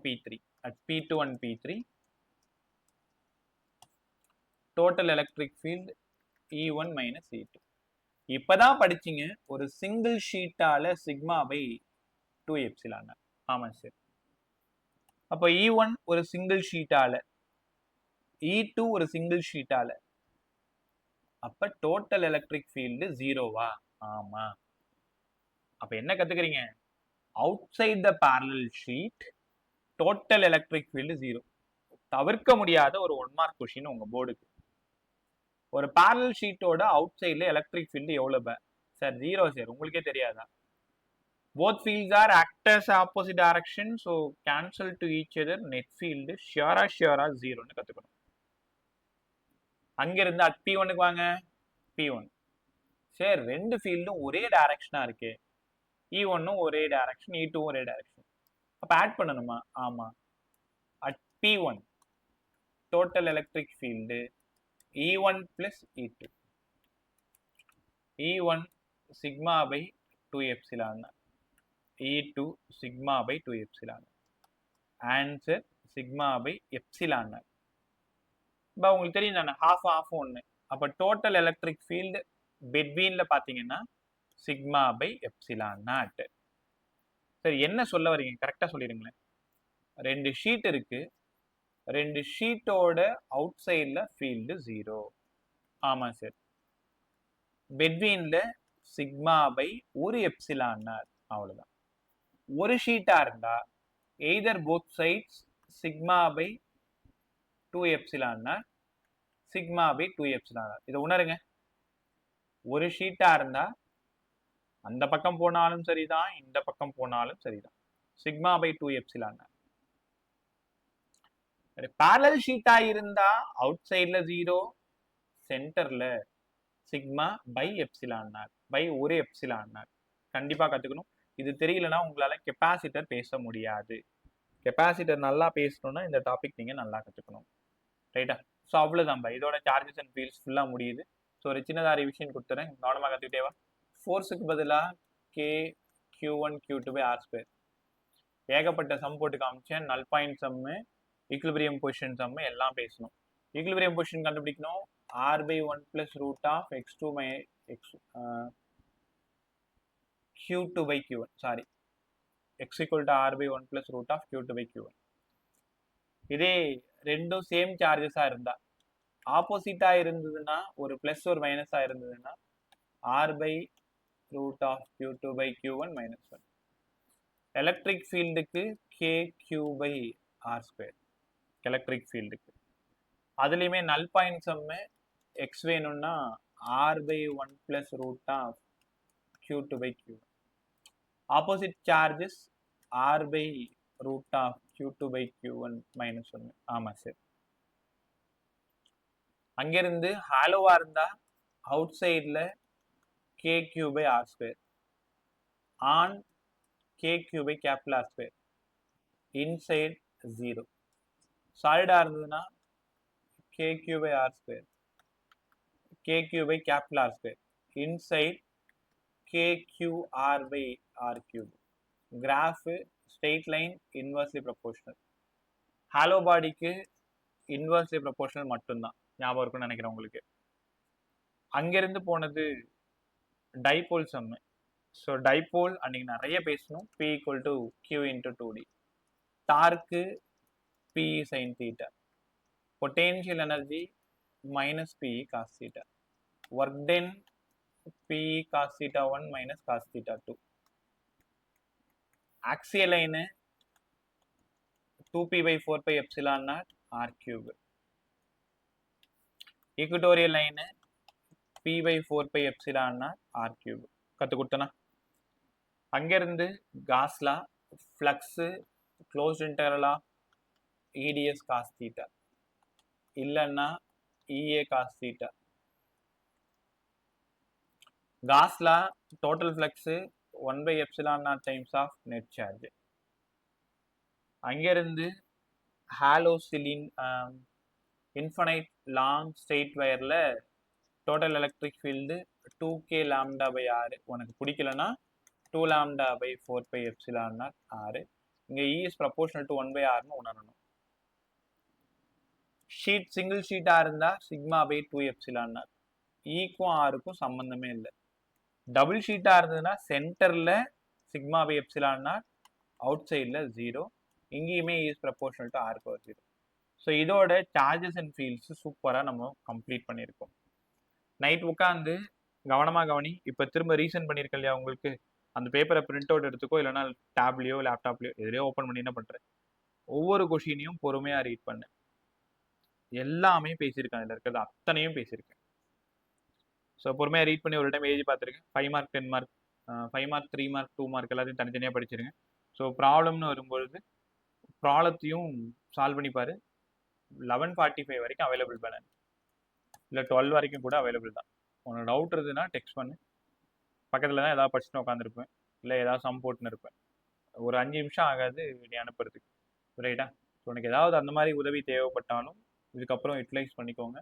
P3 total electric field E1 minus E2. இப்பதான் படிச்சீங்க ஒரு சிங்கிள் ஷீட்டால சிக்மா பை 2 எப்சிலான். ஆமா சார். அப்ப E1 ஒரு சிங்கிள் ஷீட்டால, E2 ஒரு சிங்கிள் ஷீட்டால, அப்ப டோட்டல் எலக்ட்ரிக் ஃபீல்டு ஜீரோவா? ஆமா. அப்ப என்ன கத்துக்கிறீங்க? அவுட்சைட் த parallel sheet total electric field zero. தவிர்க்க முடியாத ஒரு 1 மார்க் கொஸ்டின் உங்க போர்டுக்கு. ஒரு parallel ஷீட்டோட அவுட் சைட்ல எலக்ட்ரிக் ஃபீல்டு எவ்வளவு சார்? Zero sir. உங்களுக்கே தெரியாதா? both fields are act as opposite direction, so cancel to each other. net field ஷியரா ஜீரோன்னு கத்துக்கணும். அங்கிருந்து at P1க்கு வாங்க. P1 சார் ரெண்டு ஃபீல்டும் ஒரே டைரக்ஷனா இருக்கு. E1ம் ஒரே டைரக்ஷன், E2ம் ஒரே டைரக்ஷன். அப்ப ஆட் பண்ணணுமா? ஆமா. at P1 total electric field E1 plus E2. E1 sigma by 2 epsilon. E2 sigma by 2 epsilon. Answer sigma by epsilon. இப்போ உங்களுக்கு தெரியும் தானே, half ஒன்று. அப்போ டோட்டல் எலக்ட்ரிக் ஃபீல்டு பெட்வீன்ல பார்த்தீங்கன்னா சிக்மா பை எப்சிலான் நாட். சரி, என்ன சொல்ல வரீங்க? கரெக்டாக சொல்லிடுங்களேன். ரெண்டு ஷீட் இருக்கு, ரெண்டு ஷீட்டோட அவுட் சைடில் ஃபீல்டு ஜீரோ. ஆமாம் சார். பெட்வீன்ல சிக்மா பை ஒரு எப்சிலான் நாட், அவ்வளோதான். ஒரு ஷீட்டா இருந்தா either both sides sigma by 2 epsilon naught, sigma by 2 epsilon naught. இதை உணருங்க. ஒரு ஷீட்டா இருந்தா அந்த பக்கம் போனாலும் சரிதான், இந்த பக்கம் போனாலும் சரிதான், sigma by 2 epsilon naught. parallel ஷீட்டா இருந்தா அவுட் சைட்ல ஜீரோ, சென்டர்ல sigma by epsilon naught by ஒரு எப்சிலான் நாட். கண்டிப்பா கத்துக்கணும். இது தெரியலனா உங்களால கெப்பாசிட்டர் பேச முடியாது. கெப்பாசிட்டர் நல்லா பேசணும்னா இந்த டாபிக் நீங்க நல்லா கத்துக்கணும். ரைட்டா? ஸோ அவ்வளோதான். இதோட சார்ஜஸ் அண்ட் ஃபீல்ட்ஸ் ஃபுல்லாக முடியுது. ஸோ ஒரு சின்னதாக ரிவிஷன் கொடுத்துறேன், கவனமாக கற்றுக்கிட்டேவா. ஃபோர்ஸுக்கு பதிலாக K Q1 Q2 by R². ஏகப்பட்ட சம் போட்டு காமிச்சேன். நல் பாயிண்ட் சம்மு, ஈக்குலிபிரியம் பொசிஷன் சம்மு எல்லாம் பேசணும். ஈக்குலிபிரியம் பொசிஷன் கண்டுபிடிக்கணும். R/1 plus root of X2 by Q2 by Q1. Sorry, X equal to R/1 plus root of Q2 by Q1. இதே ரெண்டும் same சார்ஜஸா இருந்தா, ஆப்போசிட்டா இருந்ததுன்னா, ஒரு பிளஸ் ஒரு மைனஸா இருந்ததுன்னா R/root of Q2 by Q1 minus 1. Electric ஃபீல்டுக்கு KQ by R². எலக்ட்ரிக் ஃபீல்டுக்கு அதுலயுமே நல் பாயிண்ட் சம்மு X வேணும்னா R/1 plus root of Q2 by Q1. Opposite charges R/root of Q2 by Q1 minus 1. ஆமா சார். அங்கிருந்து ஹாலோவா இருந்தா அவுட் சைட்ல KQ by R². On KQ by capital R square inside 0. சாலிடா இருந்ததுன்னா KQ by R square, KQ by capital R square inside KQR by R cube. Graph straight line inversely proportional. Hollow பாடிக்கு inversely proportional மட்டும்தான், ஞாபகம் இருக்குன்னு நினைக்கிறேன் உங்களுக்கு. அங்கிருந்து போனது dipole சம்மு. So dipole அன்னைக்கு நிறைய பேசணும். P equal to Q into 2D. Torque P sin theta. Potential energy minus P cos theta. Work done P cos theta 1 minus cos theta 2. Axial line 2P by 4 pi epsilon naught R cube. Equatorial line P by 4 pi epsilon naught R cube. கற்று கொடுத்தனா அங்கிருந்து காஸ்லா flux closed interval of EDS cos theta இல்லைன்னா EA cos theta. காஸ்லா total flux 1 by epsilon naught times of net charge. அங்கிருந்து hollow சிலின் infinite long straight வயரில் total electric field 2k lambda by R. உனக்கு பிடிக்கலன்னா 2 lambda by 4 pi epsilon naught R. இங்கே E is proportional to 1 by Rன்னு உணரணும். Sheet single ஷீட்டாக இருந்தால் sigma by 2 epsilon naught. ஈக்கும் ஆருக்கும் சம்மந்தமே இல்லை. டபுள் ஷீட்டாக இருந்ததுன்னா சென்டரில் sigma by epsilon naught, out சைடில் 0. இங்கேயுமே is proportional to R power 0. So இதோட சார்ஜஸ் அண்ட் ஃபீல்ட்ஸ் சூப்பராக நம்ம கம்ப்ளீட் பண்ணியிருக்கோம். நைட் உட்காந்து கவனமாக கவனி. இப்போ திரும்ப ரீசன் பண்ணியிருக்கேன் இல்லையா உங்களுக்கு, அந்த பேப்பரை பிரிண்ட் அவுட் எடுத்துக்கோ, இல்லைனா டேப்லேயோ லேப்டாப்லேயோ எதுலையோ ஓப்பன் பண்ணி என்ன பண்ணுறேன், ஒவ்வொரு கொஷினையும் பொறுமையாக ரீட் பண்ணு. எல்லாமே பேசியிருக்கேன், அதில் இருக்கிறது அத்தனையும் பேசியிருக்கேன். ஸோ பொறுமையாக ரீட் பண்ணி ஒரு டைம் எழுதி பார்த்துருக்கேன். 5 mark 10 mark 5 mark 3 mark 2 mark எல்லாத்தையும் தனித்தனியாக படிச்சிருங்க. ஸோ ப்ராப்ளம்னு வரும்பொழுது ப்ராப்ளத்தையும் சால்வ் பண்ணிப்பார். 11:45 வரைக்கும் அவைலபிள் பண்ணேன், இல்லை 12 வரைக்கும் கூட அவைலபிள் தான். உனக்கு டவுட் இருந்ததுன்னா டெக்ஸ்ட் பண்ணு. பக்கத்தில் தான் ஏதாவது படிச்சுட்டு உட்காந்துருப்பேன், இல்லை ஏதாவது சம் போட்டுன்னு இருப்பேன். ஒரு 5 நிமிஷம் ஆகாது நீ அனுப்புறதுக்கு, ரைட்டா? ஸோ உனக்கு ஏதாவது அந்த மாதிரி உதவி தேவைப்பட்டாலும் இதுக்கப்புறம் யூட்டிலைஸ் பண்ணிக்கோங்க.